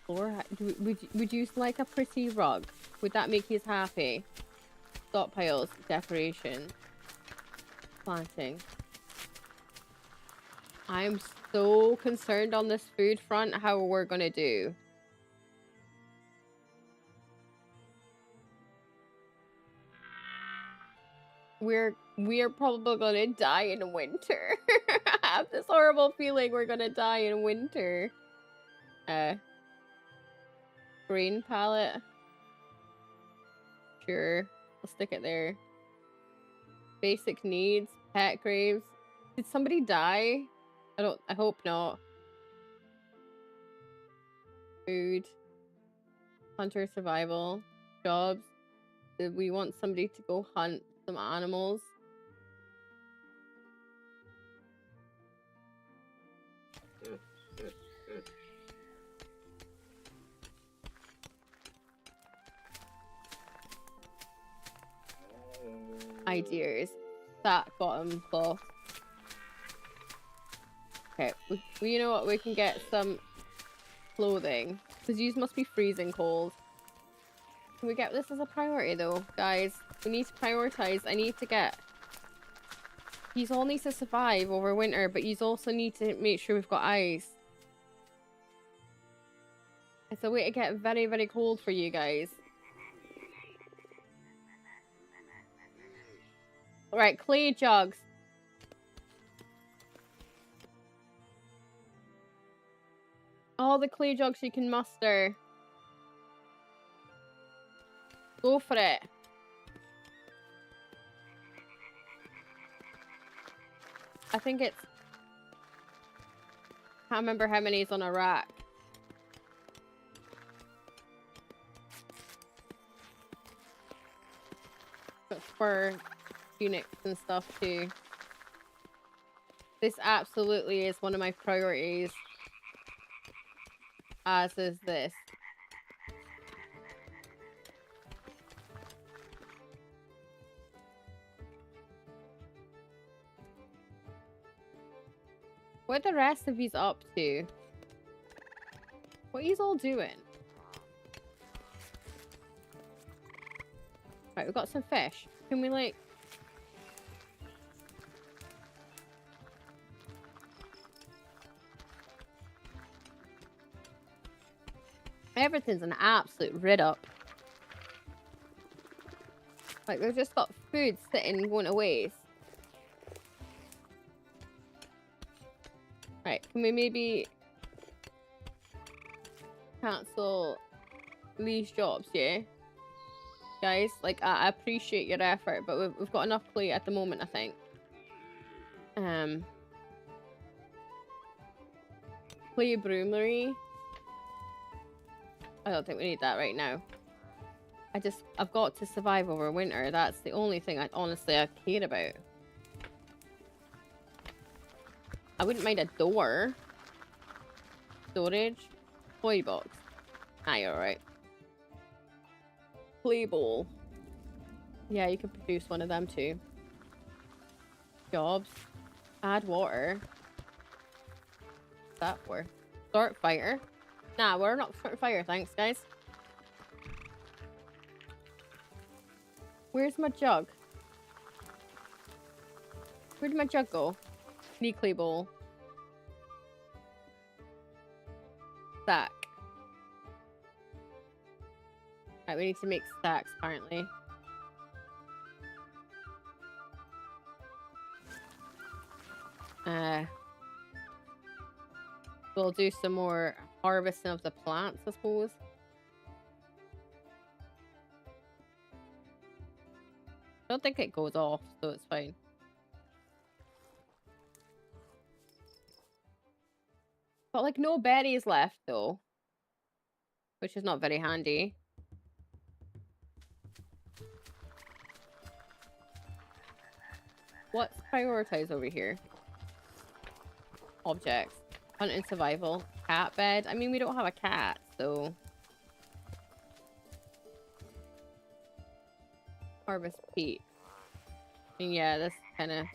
S1: Floor. Would you like a pretty rug? Would that make you happy? Stockpiles, decoration, planting. I'm so concerned on this food front how we're gonna do. We're probably gonna die in winter. I have this horrible feeling we're gonna die in winter. Grain pallet. Sure, I'll stick it there. Basic needs, pet graves. Did somebody die? I hope not. Food. Hunter survival. Jobs. Did we want somebody to go hunt some animals? Ideas. That bottom cloth. Okay, you know what? We can get some clothing. Because these must be freezing cold. Can we get this as a priority though, guys? We need to prioritize. I need to get... These all need to survive over winter, but you also need to make sure we've got ice. It's a way to get very, very cold for you guys. Alright, clay jugs. All the clay jugs you can muster. Go for it. I think it's... Can't remember how many is on a rack. But for tunics and stuff too. This absolutely is one of my priorities. As is this. What are the rest of these up to? What are you all doing? Right, we've got some fish. Can we, like... Everything's an absolute rid up. Like, we've just got food sitting and going to waste. Right, can we maybe cancel these jobs, yeah? Guys, like, I appreciate your effort, but we've got enough clay at the moment, I think. Clay broomery. I don't think we need that right now. I've got to survive over winter. That's the only thing I care about. I wouldn't mind a door. Storage. Toy box. Ah, you're alright. Play bowl. Yeah, you can produce one of them too. Jobs. Add water. What's that for? Start fire. Nah, we're not starting fire, thanks, guys. Where's my jug? Where did my jug go? Need clay bowl. Stack. Right, we need to make stacks, apparently. We'll do some more harvesting of the plants, I suppose. I don't think it goes off, so it's fine. Got like no berries left though, which is not very handy. What's prioritized over here? Objects. Hunt and survival. Cat bed. I mean, we don't have a cat, so... Harvest peat. I mean, yeah, this kind of...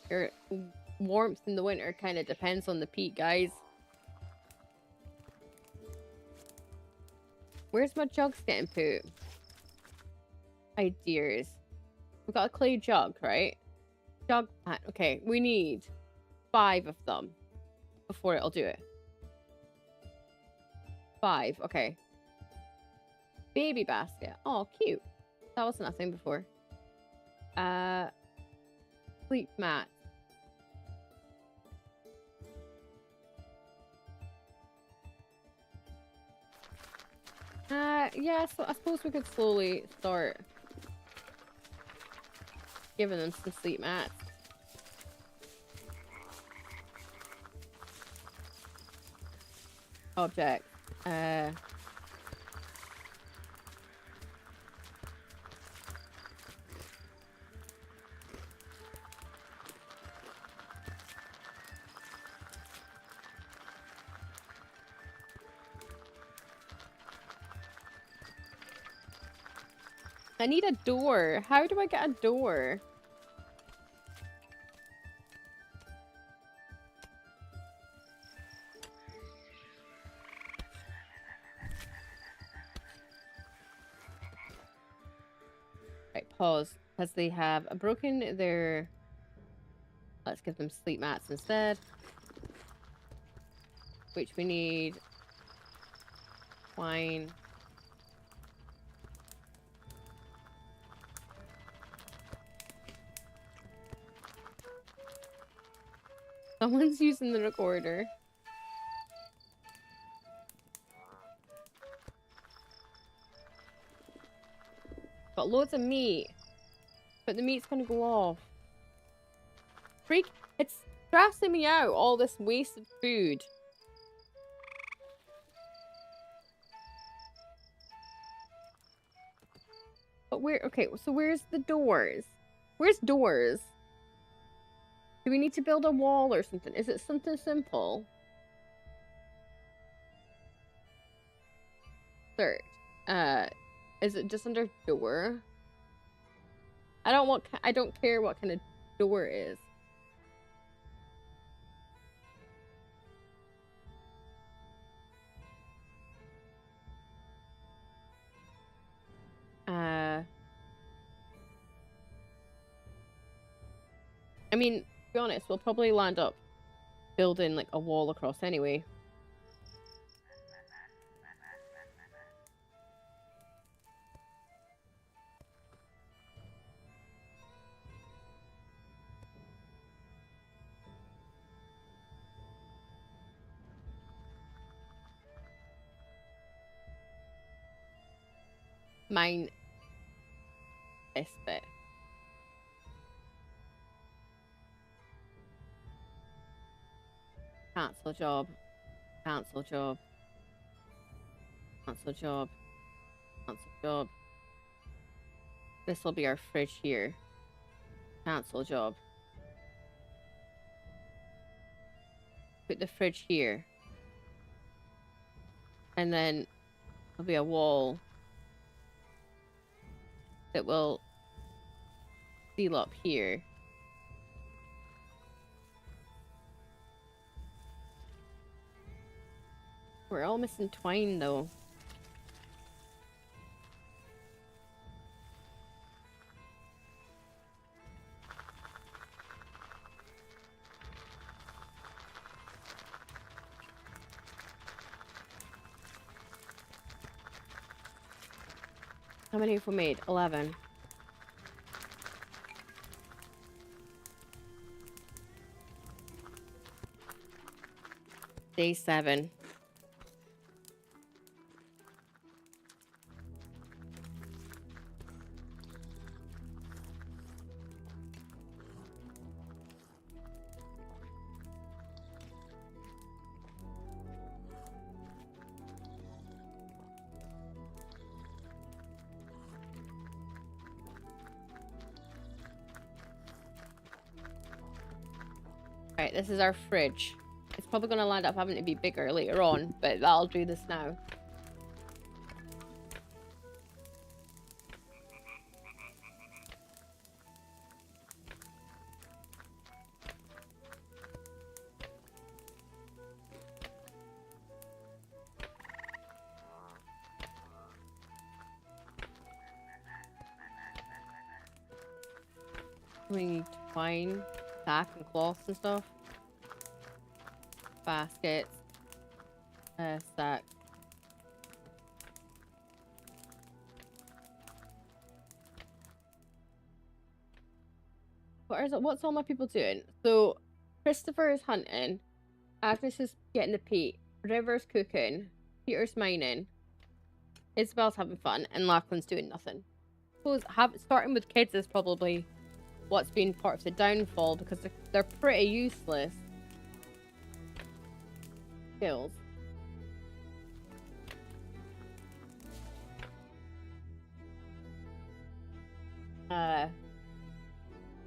S1: Your warmth in the winter kind of depends on the peat, guys. Where's my jugs getting put? Ideas. We've got a clay jug, right? Jug pan. Okay, we need 5 of them before it'll do it. 5, okay. Baby basket. Oh, cute. That wasn't a thing before. Sleep mat. Yeah, so I suppose we could slowly start giving them some sleep mats. Object. I need a door. How do I get a door? Right, pause. Because they have broken their... Let's give them sleep mats instead. Which we need... Wine. Someone's using the recorder. Got loads of meat. But the meat's gonna go off. Freak! It's stressing me out, all this wasted food. But where... Okay, so where's the doors? Where's doors? Do we need to build a wall or something? Is it something simple? Search. Is it just under door? I don't care what kind of door it is. I mean, to be honest, we'll probably land up building like a wall across anyway. Mine this bit. Cancel job. Cancel job. Cancel job. Cancel job. This will be our fridge here. Cancel job. Put the fridge here. And then there'll be a wall that will seal up here. We're all missing twine though. How many have we made? 11. Day 7. Right, this is our fridge. It's probably going to land up having to be bigger later on, but I'll do this now. We need twine, sack, and cloths and stuff. Baskets. Sack. What's all my people doing? So, Christopher is hunting. Agnes is getting the peat. River's cooking. Peter's mining. Isabel's having fun. And Lachlan's doing nothing. I suppose starting with kids is probably what's been part of the downfall, because they're pretty useless skills.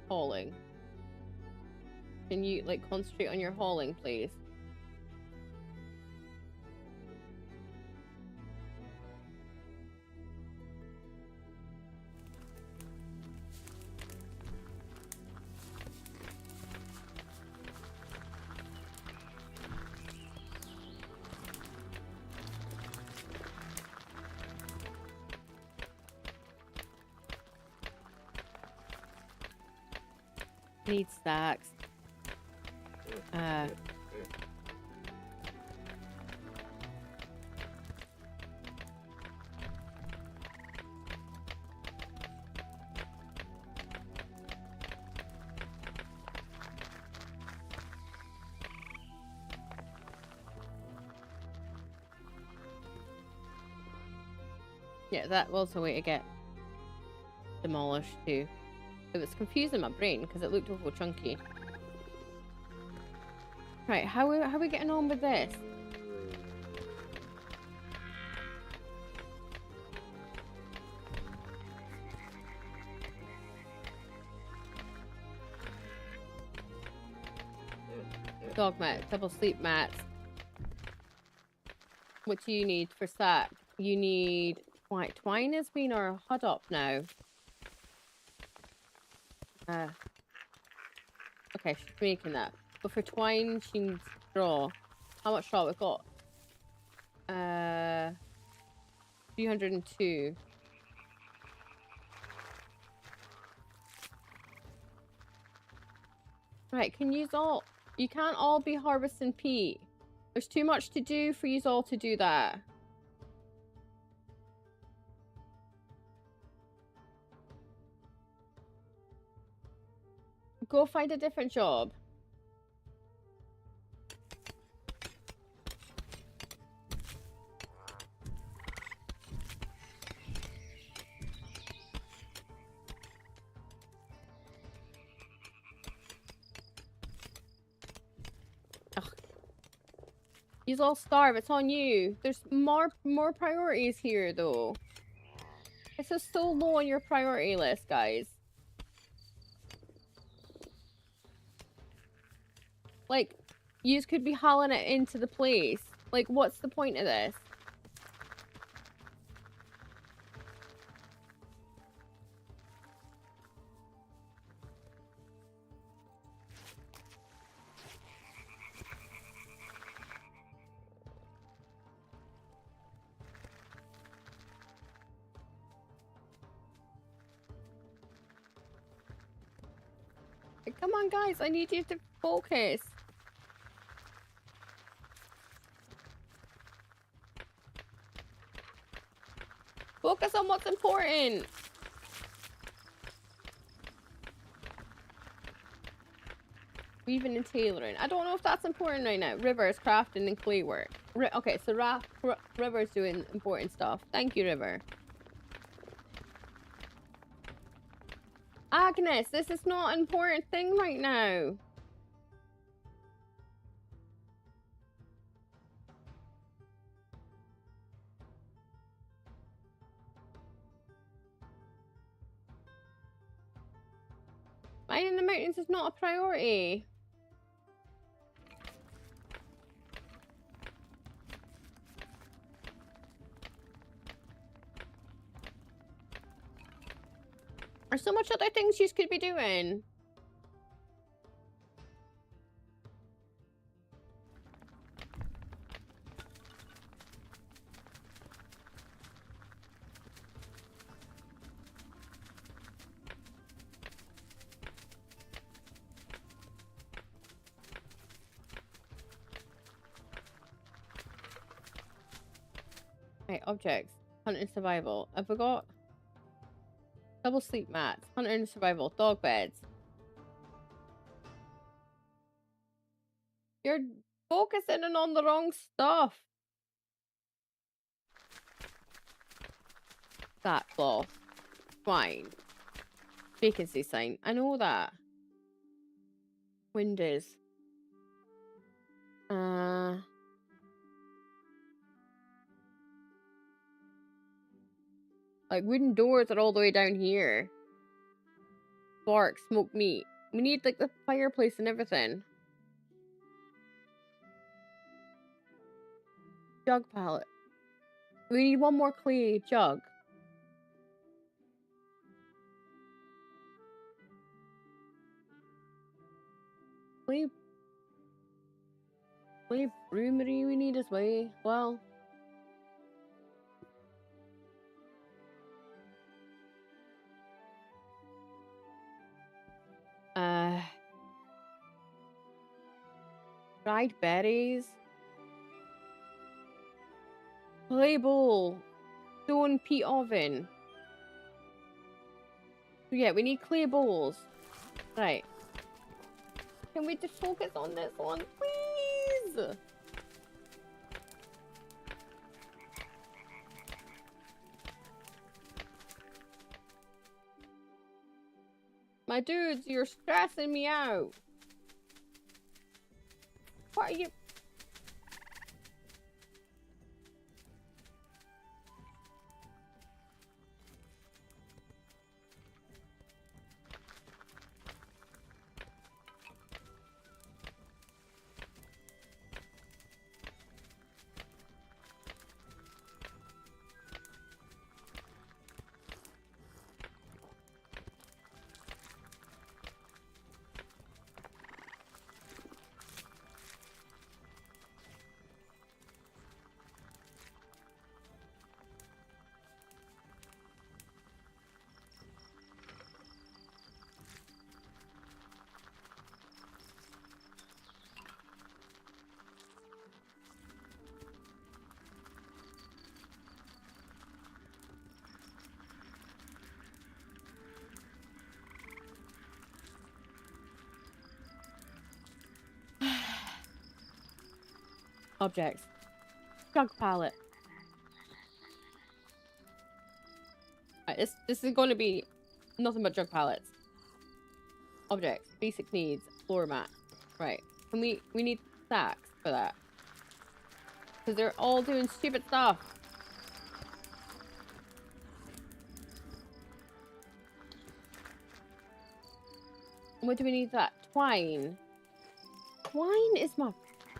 S1: Hauling. Can you like concentrate on your hauling, please? Need stacks. Yeah, that was a way to get demolished too. It was confusing my brain because it looked awful chunky. Right, how are we getting on with this? Dog mat, double sleep mats. What do you need for sack? You need twine has been our HUD up now. Okay, she's making that. But for twine, she needs straw. How much straw we've got? 302. Right, can you all... You can't all be harvesting peat. There's too much to do for you all to do that. Go find a different job. You all starve. It's on you. There's more priorities here, though. This is so low on your priority list, guys. Like, you could be hauling it into the place. Like, what's the point of this? Come on, guys. I need you to focus. Focus on what's important. Weaving and tailoring. I don't know if that's important right now. Rivers, crafting, and clay work. Okay, so River's doing important stuff. Thank you, River. Agnes, this is not an important thing right now. Mining the mountains is not a priority. There's so much other things you could be doing. Right, objects. Hunting and survival. I forgot. Double sleep mats. Hunter and survival. Dog beds. You're focusing on the wrong stuff. That cloth. Fine. Vacancy sign. I know that. Windows. Like, wooden doors are all the way down here. Bark, smoked meat. We need, like, the fireplace and everything. Jug pallet. We need one more clay jug. Clay broomery we need as well. Dried berries. Clay bowl. Stone peat oven. So yeah, we need clay bowls. Right. Can we just focus on this one, please? My dudes, you're stressing me out. What are you... Objects. Jug pallet. Right, this is going to be nothing but jug pallets. Objects. Basic needs. Floor mat. Right. Can we need stacks for that. Because they're all doing stupid stuff. What do we need that? Twine. Twine is my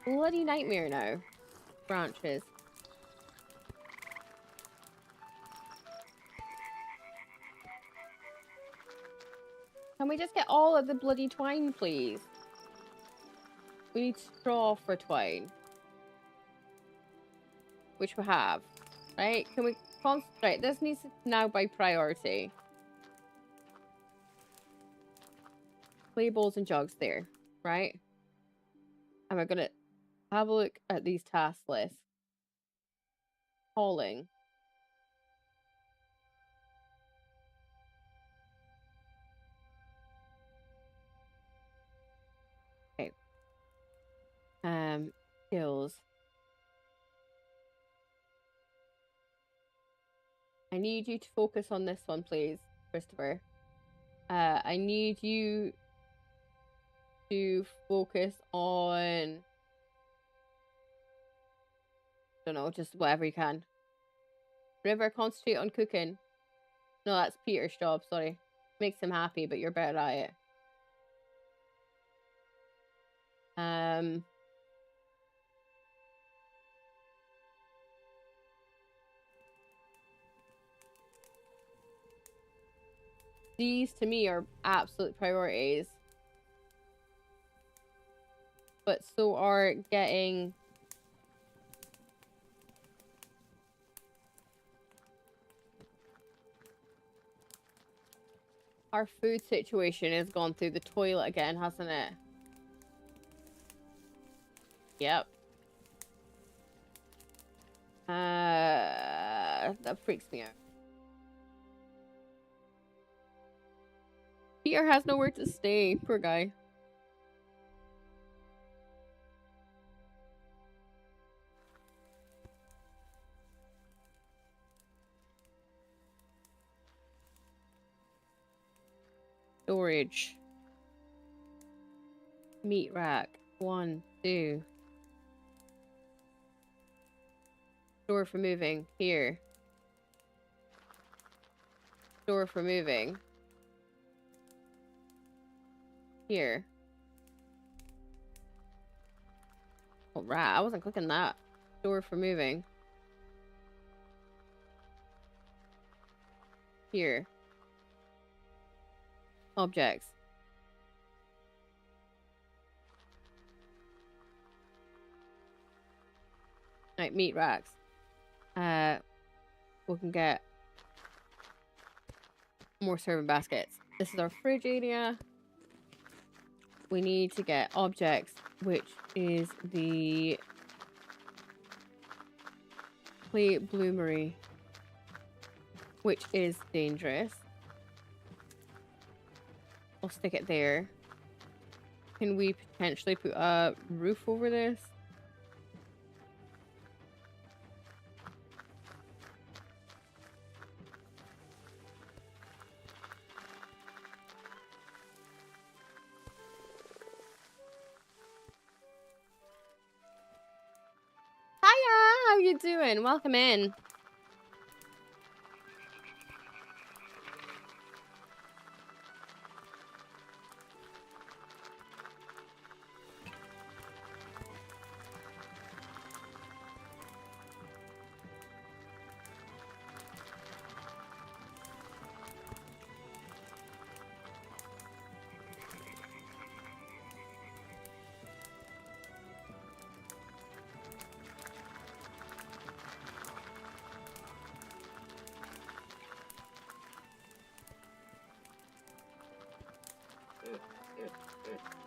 S1: bloody nightmare now. Branches. Can we just get all of the bloody twine, please? We need straw for twine. Which we have. Right? Can we concentrate? This needs to now by priority. Clay bowls and jugs there. Right? And we're going to have a look at these task lists. Hauling. Okay. Skills. I need you to focus on this one, please, Christopher. I need you to focus on... I don't know, just whatever you can. River, concentrate on cooking. No, that's Peter's job, sorry. Makes him happy, but you're better at it. These, to me, are absolute priorities. But so are getting... Our food situation has gone through the toilet again, hasn't it? Yep. That freaks me out. Peter has nowhere to stay. Poor guy. Storage. Meat rack. 1, 2. Store for moving. Here. Store for moving. Here. Oh, right. I wasn't clicking that. Store for moving. Here. Objects. Right, meat racks. We can get more serving baskets. This is our fridge area. We need to get objects, which is the clay bloomery, which is dangerous. I'll stick it there. Can we potentially put a roof over this? Hiya! How you doing? Welcome in.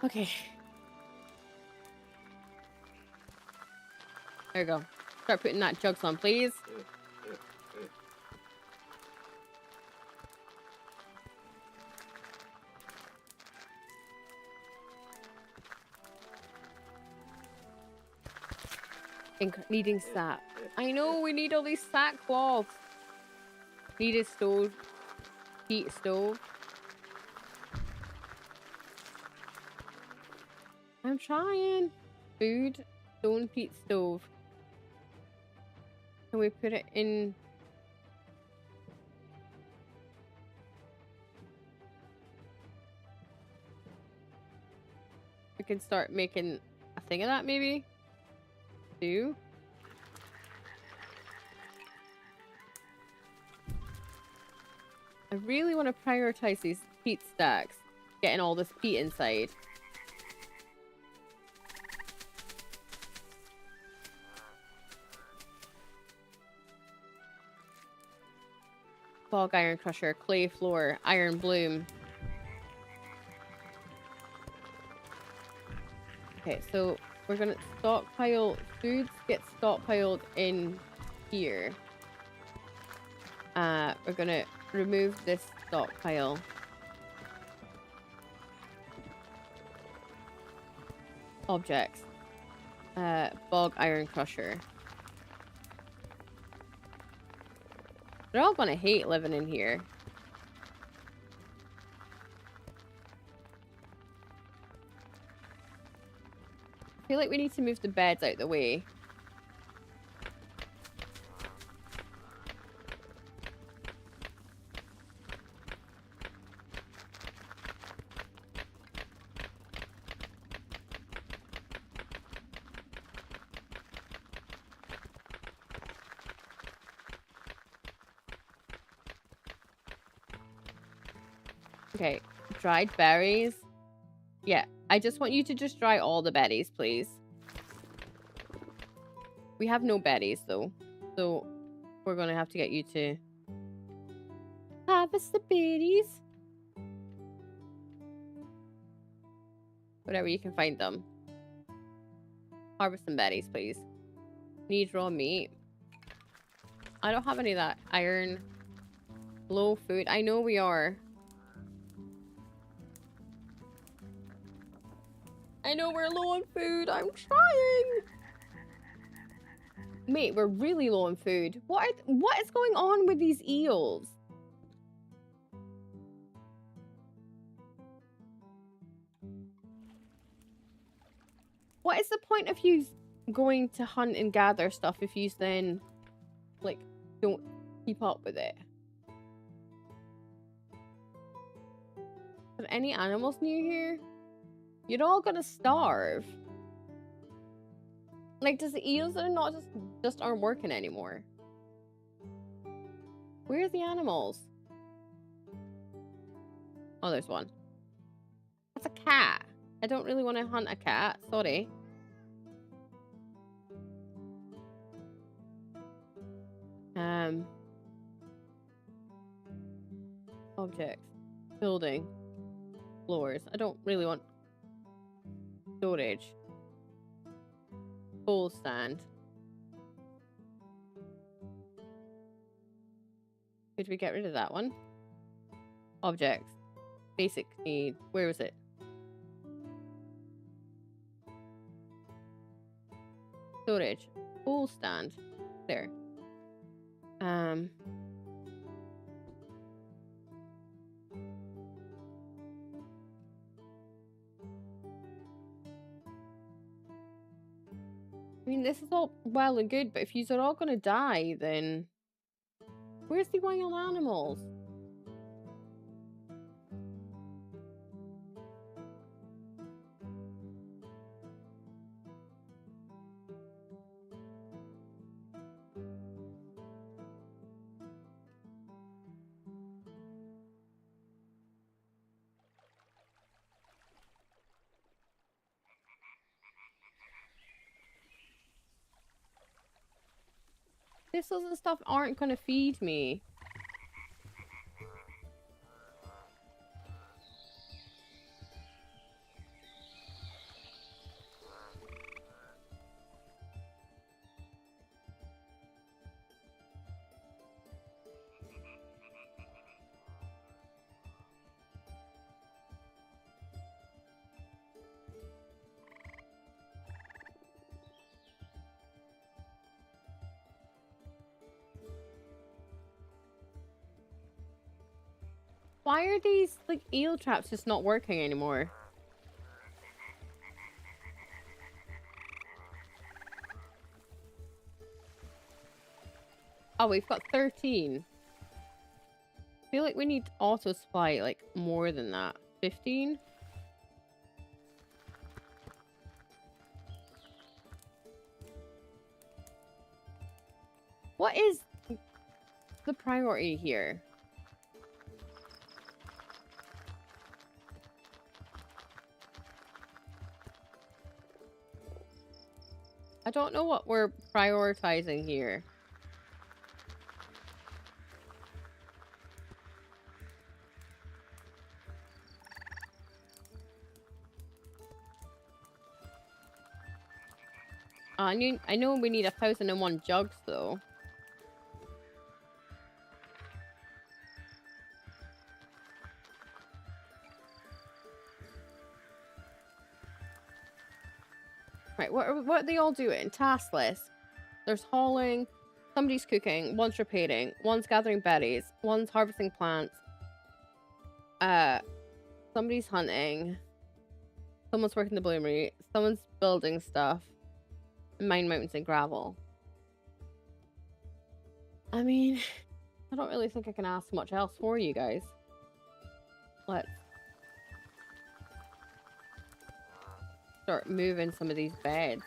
S1: Okay. There we go. Start putting that jugs on, please. Needing sap. I know we need all these sackcloths. Need a stove. Heat stove. I'm trying. Food. Stone peat stove. Can we put it in? We can start making a thing of that maybe. Do. I really want to prioritize these peat stacks. Getting all this peat inside. Bog iron crusher, clay floor, iron bloom. Okay, so we're gonna stockpile foods. Get stockpiled in here. We're gonna remove this stockpile. Objects. Bog iron crusher. They're all gonna hate living in here. I feel like we need to move the beds out the way. Okay, dried berries. Yeah, I just want you to just dry all the berries, please. We have no berries, though. So, we're going to have to get you to harvest the berries. Whatever you can find them. Harvest some berries, please. Need raw meat. I don't have any of that. Iron. Low food. I know we are. I know we're low on food. I'm trying. Mate, we're really low on food. What is going on with these eels? What is the point of you going to hunt and gather stuff if you then, like, don't keep up with it? Are there any animals near here? You're all gonna starve. Like, does the eels that are not just aren't working anymore? Where are the animals? Oh, there's one. That's a cat. I don't really want to hunt a cat. Sorry. Objects. Building. Floors. I don't really want storage. Bowl stand. Could we get rid of that one? Objects. Basic need. Where is it? Storage. Bowl stand. There. I mean, this is all well and good, but if yous are all gonna die, then where's the wild animals? Thistles and stuff aren't gonna feed me. Why are these, like, eel traps just not working anymore? Oh, we've got 13. I feel like we need auto supply, like, more than that. 15? What is the priority here? I don't know what we're prioritizing here. I know we need 1,001 jugs, though. Right, what are they all doing? Task list. There's hauling, somebody's cooking, one's repairing, one's gathering berries, one's harvesting plants. Somebody's hunting. Someone's working the bloomery. Someone's building stuff. Mine mountains and gravel. I mean, I don't really think I can ask much else for you guys. Let's start moving some of these beds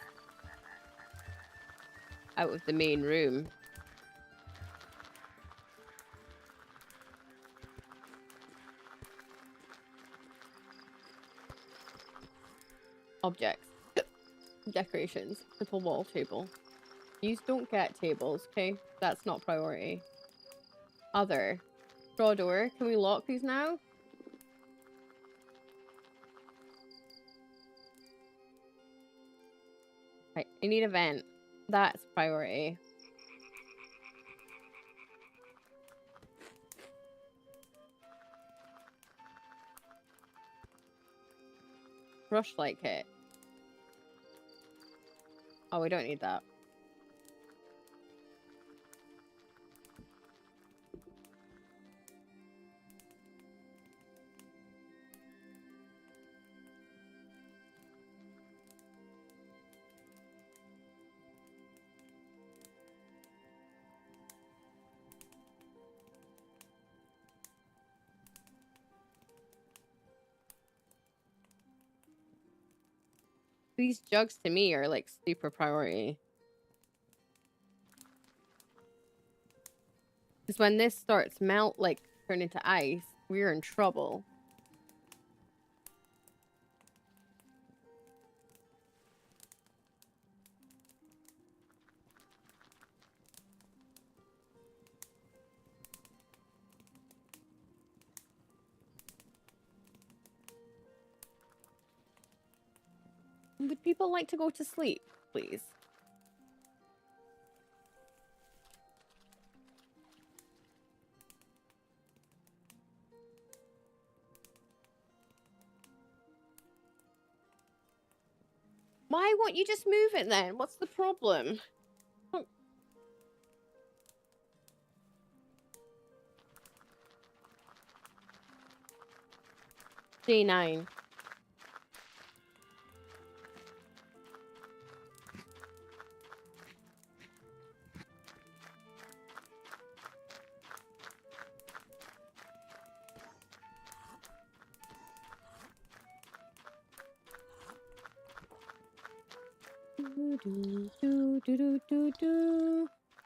S1: out of the main room. Objects. Decorations. Little wall table. These don't get tables, okay? That's not priority. Other. Draw door. Can we lock these now? Right, I need a vent. That's priority. Rushlight kit. Oh, we don't need that. These jugs to me are like super priority. Because when this starts melt, like turn into ice, we're in trouble. Would people like to go to sleep, please? Why won't you just move it then? What's the problem? Day 9.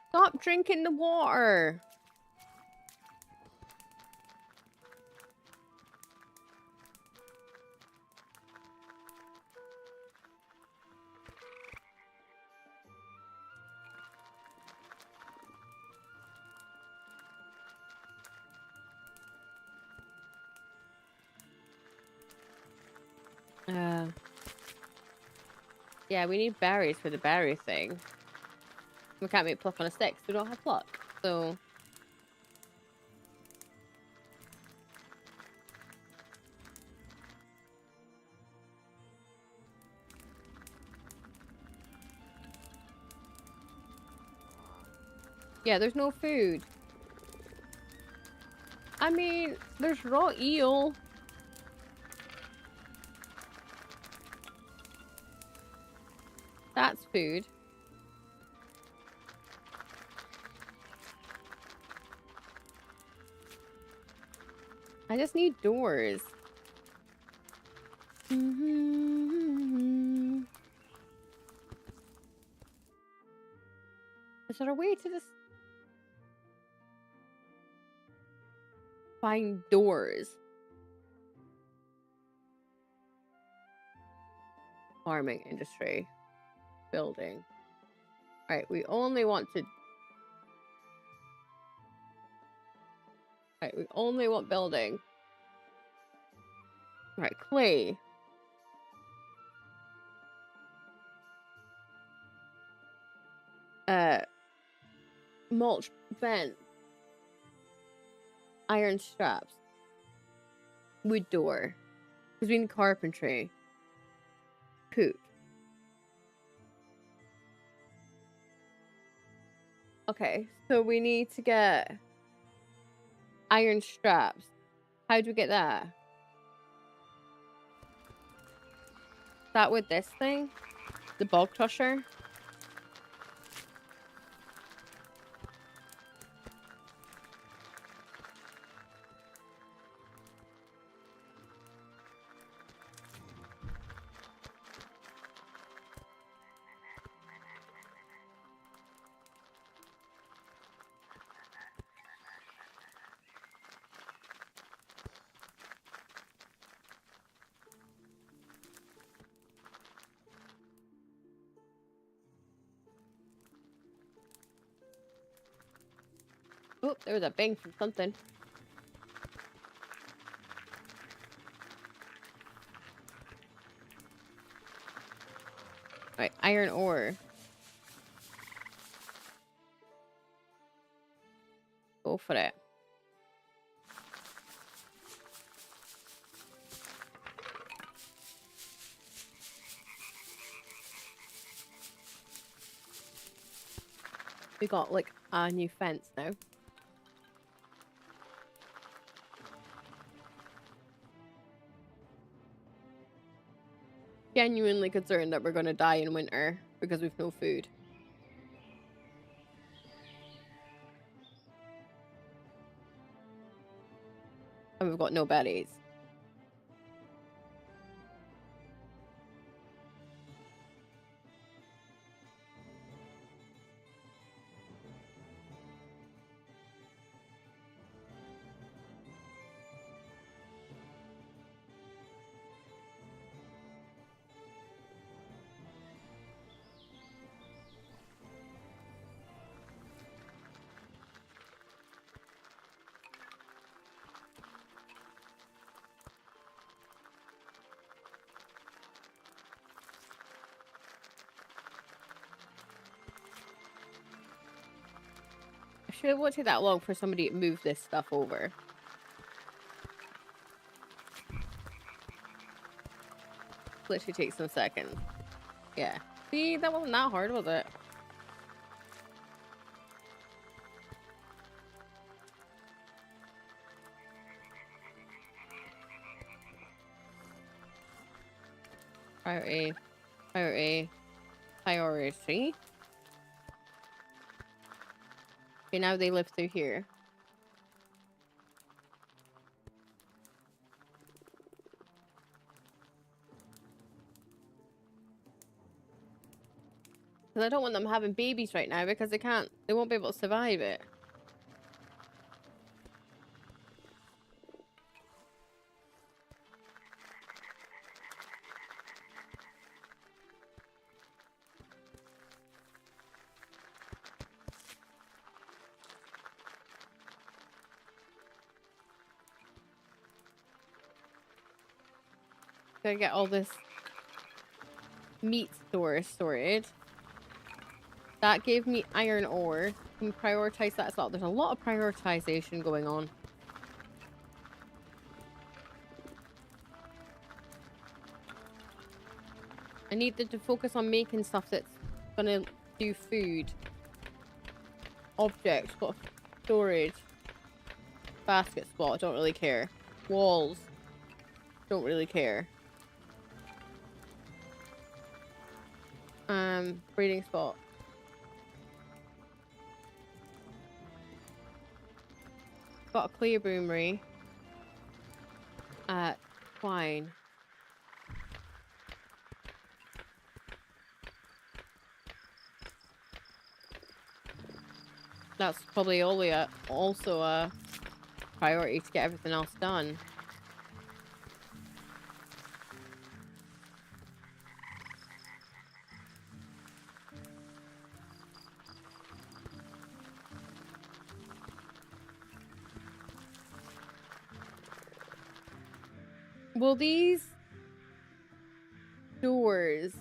S1: Stop drinking the water. Yeah, we need berries for the berry thing. We can't make pluck on a stick, so we don't have pluck. So yeah, there's no food. I mean, there's raw eel. That's food. I just need doors. Is there a way to just find doors? Farming industry. Building. Alright, we only want to... Alright, we only want building. Alright, clay. Mulch vent. Iron straps. Wood door. Because we need carpentry. Poop. Okay, so we need to get iron straps. How do we get that? That with this thing? The bog crusher? Oh, there was a bang from something. Right, iron ore. Go for it. We got like a new fence now. Genuinely concerned that we're gonna die in winter because we've no food. And we've got no berries. Actually, it won't take that long for somebody to move this stuff over. Literally takes some seconds. Yeah. See, that wasn't that hard, was it? Priority. Priority. Priority. Okay, now they live through here. Because I don't want them having babies right now because they won't be able to survive it. Gotta get all this meat sorted. That gave me iron ore. Can prioritize that as well. There's a lot of prioritization going on. I need them to focus on making stuff that's gonna do food. Objects, what storage. Basket spot, don't really care. Walls, don't really care. Breeding spot. Got a clear boomery. Fine. That's probably only also a priority to get everything else done. Will these doors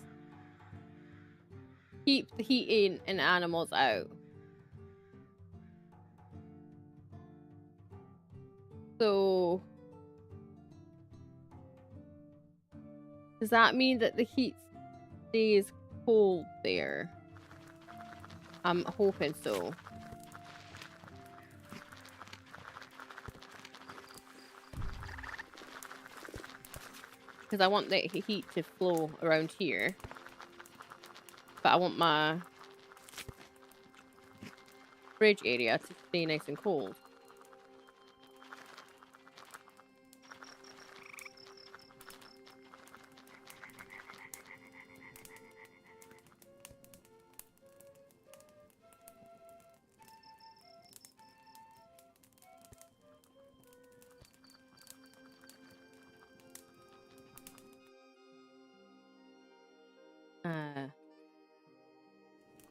S1: keep the heat in and animals out? So does that mean that the heat stays cold there? I'm hoping so. Because I want the heat to flow around here. But I want my fridge area to stay nice and cold.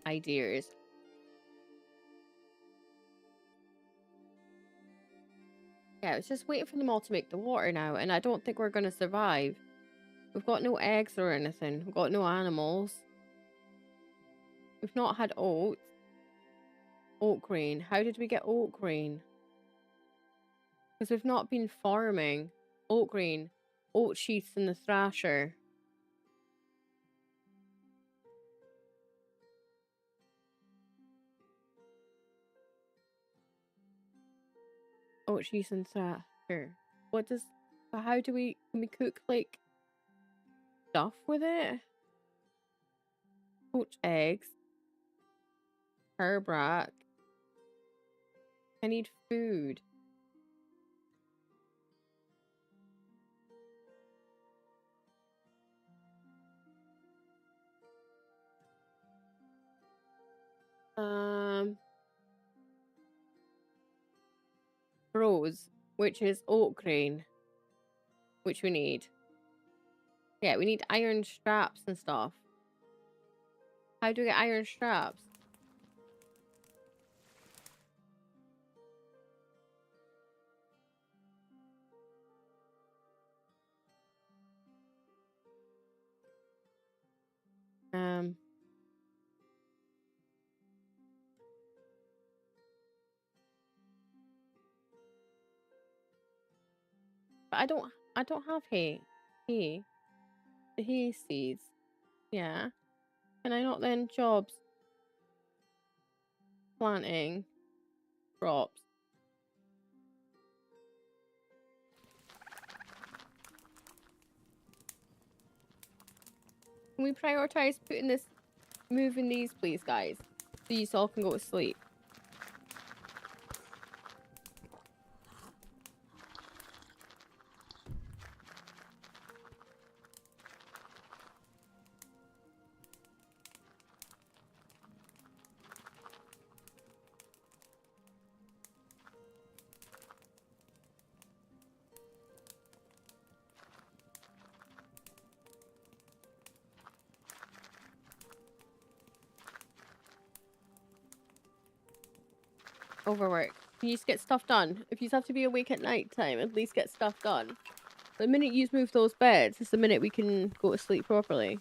S1: Ideas. Yeah, it's just waiting for them all to make the water now, and I don't think we're gonna survive. We've got no eggs or anything. We've got no animals. We've not had oats. Oat grain. How did we get oat grain? Because we've not been farming. Oat grain. Oat sheaths in the thrasher. Oat sheaths and thrasher. What does... How do we... Can we cook, like, stuff with it? Poached eggs. Herb rack. I need food. Rose, which is oat grain, which we need. Yeah, we need iron straps and stuff. How do we get iron straps? But I don't have hay. Hay. The hay seeds. Yeah. Can I not then jobs? Planting. Crops. Can we prioritize moving these, please, guys? So you all can go to sleep. Overwork. Can you just get stuff done? If you have to be awake at night time, at least get stuff done. The minute you move those beds is the minute we can go to sleep properly.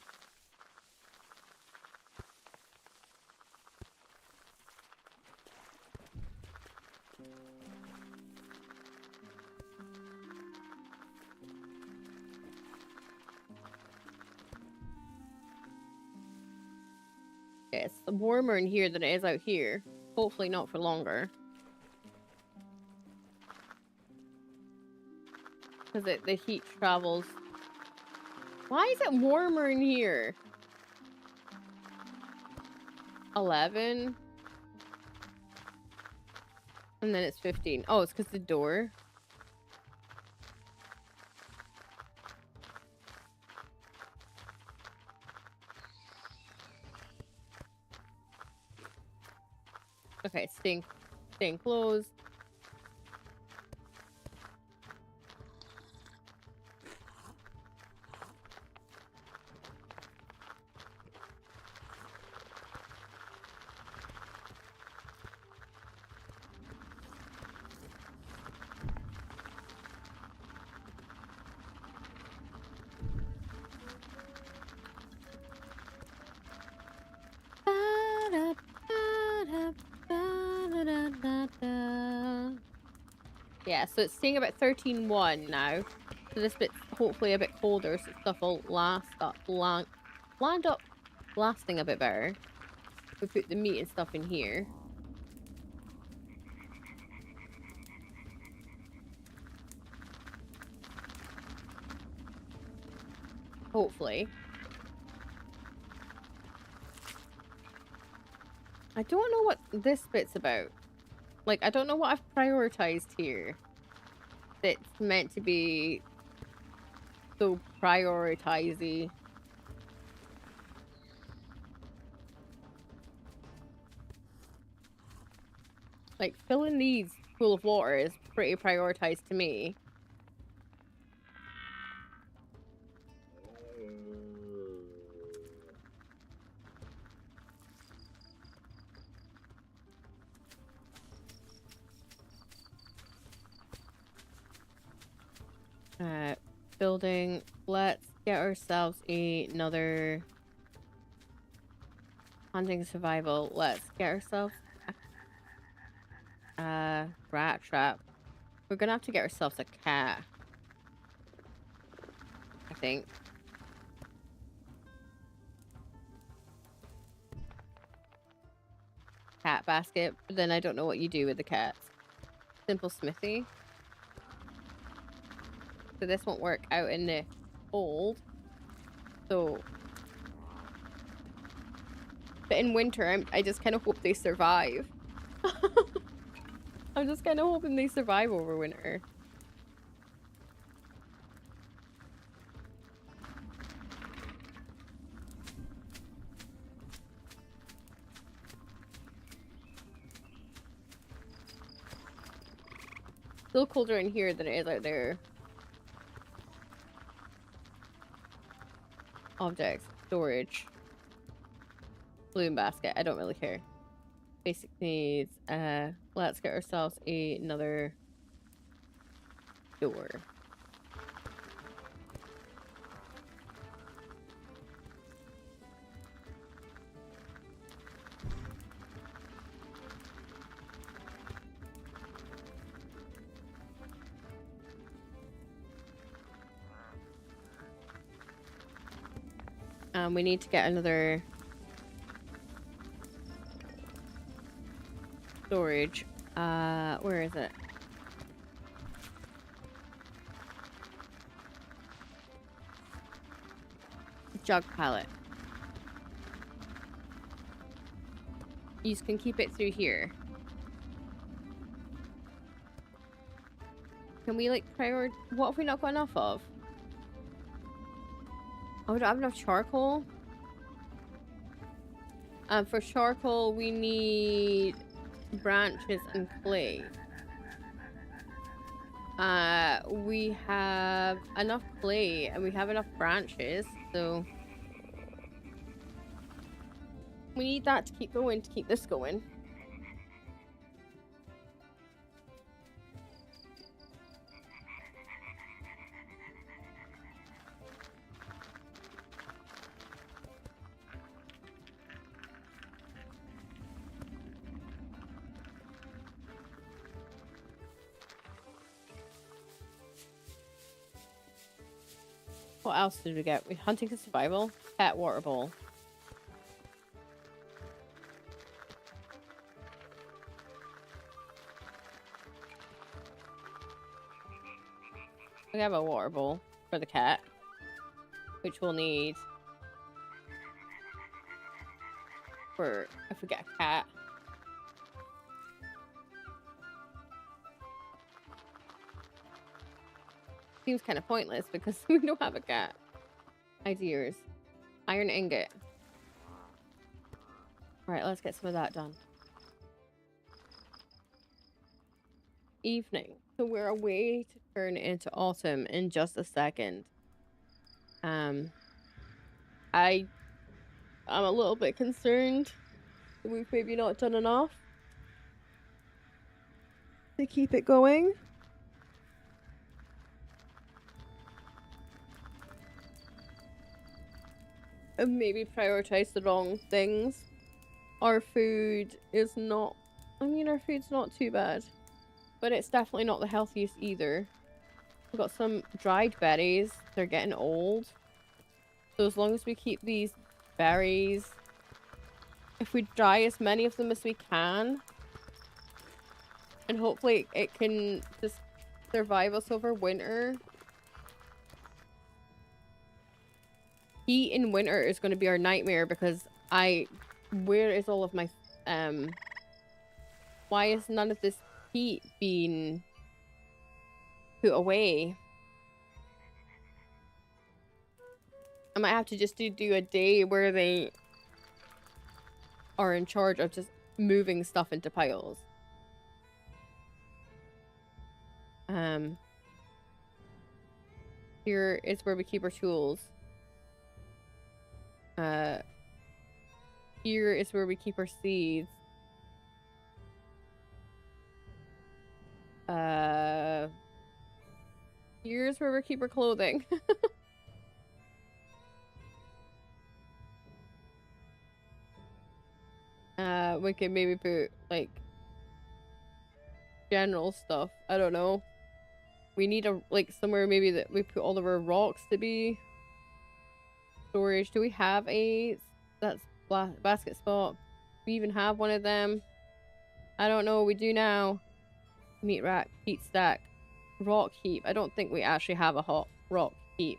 S1: Yeah, it's warmer in here than it is out here. Hopefully not for longer. Because the heat travels. Why is it warmer in here? 11. And then it's 15. Oh, it's because the door. Okay, staying closed. Yeah, so it's staying about 13.1 now. So this bit's hopefully a bit colder, so stuff will land up lasting a bit better. We put the meat and stuff in here. Hopefully. I don't know what this bit's about. Like, I don't know what I've prioritized here. That's meant to be so prioritizey. Like, filling these full of water is pretty prioritized to me. Building. Let's get ourselves another hunting survival. Let's get ourselves a rat trap. We're gonna have to get ourselves a cat, I think. Cat basket, but then I don't know what you do with the cats. Simple smithy. So this won't work out in the cold. So, but in winter, I just kind of hope they survive. I'm just kind of hoping they survive over winter. Still colder in here than it is out there. Objects, storage, balloon basket. I don't really care. Basic needs. Let's get ourselves another door. We need to get another storage. Where is it? Jug pallet. You can keep it through here. Can we like prioritize? What have we not got enough of? Oh, we don't have enough charcoal. For charcoal, we need branches and clay. We have enough clay and we have enough branches, so we need that to keep going, to keep this going. What else did we get? We hunting and survival, pet water bowl. We have a water bowl for the cat, which we'll need for if we get a cat. Seems kind of pointless because we don't have a cat. Ideas. Iron ingot. Alright, let's get some of that done. Evening. So we're away to turn into autumn in just a second. I'm a little bit concerned that we've maybe not done enough to keep it going. And maybe prioritize the wrong things. Our food is not... I mean, our food's not too bad. But it's definitely not the healthiest either. We've got some dried berries. They're getting old. So as long as we keep these berries... If we dry as many of them as we can... And hopefully it can just survive us over winter. Heat in winter is going to be our nightmare because where is all of my... Why is none of this heat being put away? I might have to just do a day where they are in charge of just moving stuff into piles. Here is where we keep our tools. Here is where we keep our seeds. Here's where we keep our clothing. We can maybe put, like, general stuff. I don't know. We need somewhere maybe that we put all of our rocks to be storage. Do we have that's basket spot? We even have one of them. I don't know. We do now. Meat rack, heat stack, rock heap. I don't think we actually have a hot rock heap.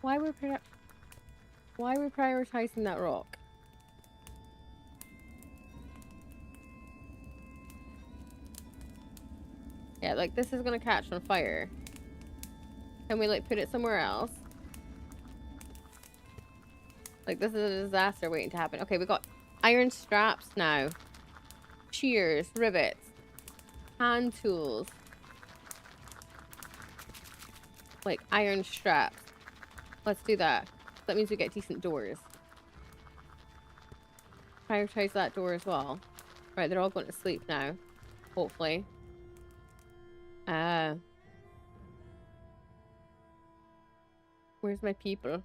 S1: Why are we prioritizing that rock? Yeah, like this is gonna catch on fire. Can we like put it somewhere else? Like this is a disaster waiting to happen. Okay, we got iron straps now. Shears, rivets, hand tools. Like iron straps. Let's do that. That means we get decent doors. Prioritize that door as well. Right, they're all going to sleep now. Hopefully. Where's my people?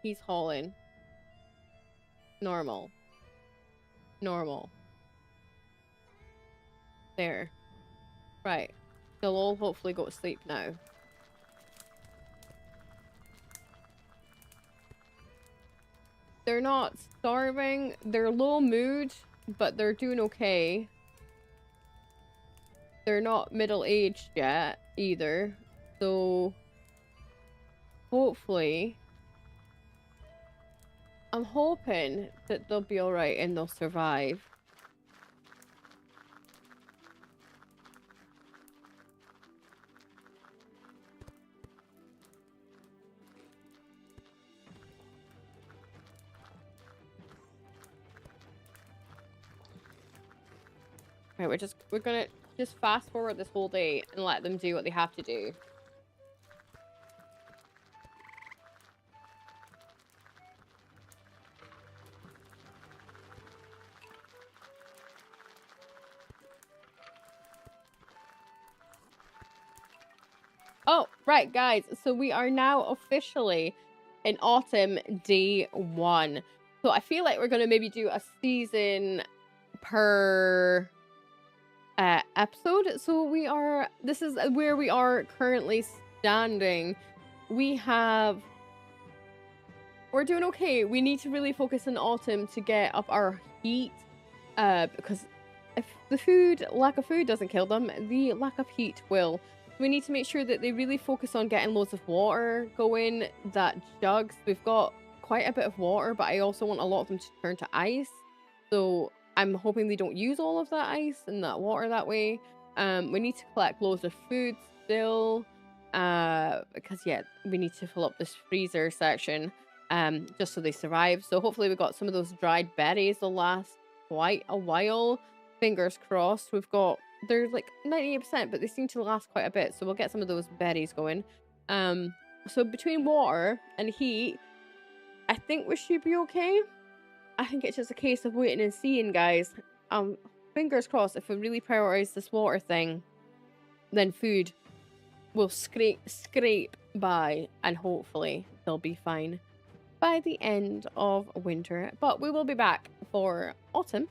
S1: He's hauling. Normal. Normal. There. Right. They'll all hopefully go to sleep now. They're not starving. They're low mood, but they're doing okay. They're not middle-aged yet, either. So... hopefully... I'm hoping that they'll be alright and they'll survive. Right, we're gonna just fast forward this whole day and let them do what they have to do. Oh, right, guys. So we are now officially in autumn day 1. So I feel like we're going to maybe do a season per episode. So this is where we are currently standing. We're doing okay. We need to really focus on autumn to get up our heat, because if the lack of food doesn't kill them, the lack of heat will. We need to make sure that they really focus on getting loads of water going, that jugs. We've got quite a bit of water, but I also want a lot of them to turn to ice. So I'm hoping they don't use all of that ice and that water that way. We need to collect loads of food still, because yeah, we need to fill up this freezer section, just so they survive. So hopefully we got some of those dried berries. They'll last quite a while. Fingers crossed. They're like 98%, but they seem to last quite a bit. So we'll get some of those berries going. So between water and heat, I think we should be okay. I think it's just a case of waiting and seeing, guys. Fingers crossed, if we really prioritize this water thing, then food will scrape by, and hopefully they'll be fine by the end of winter. But we will be back for autumn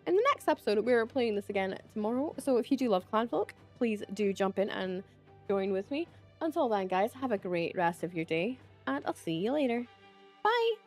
S1: in the next episode. We're playing this again tomorrow, so if you do love Clanfolk, please do jump in and join with me. Until then, guys, have a great rest of your day, and I'll see you later. Bye!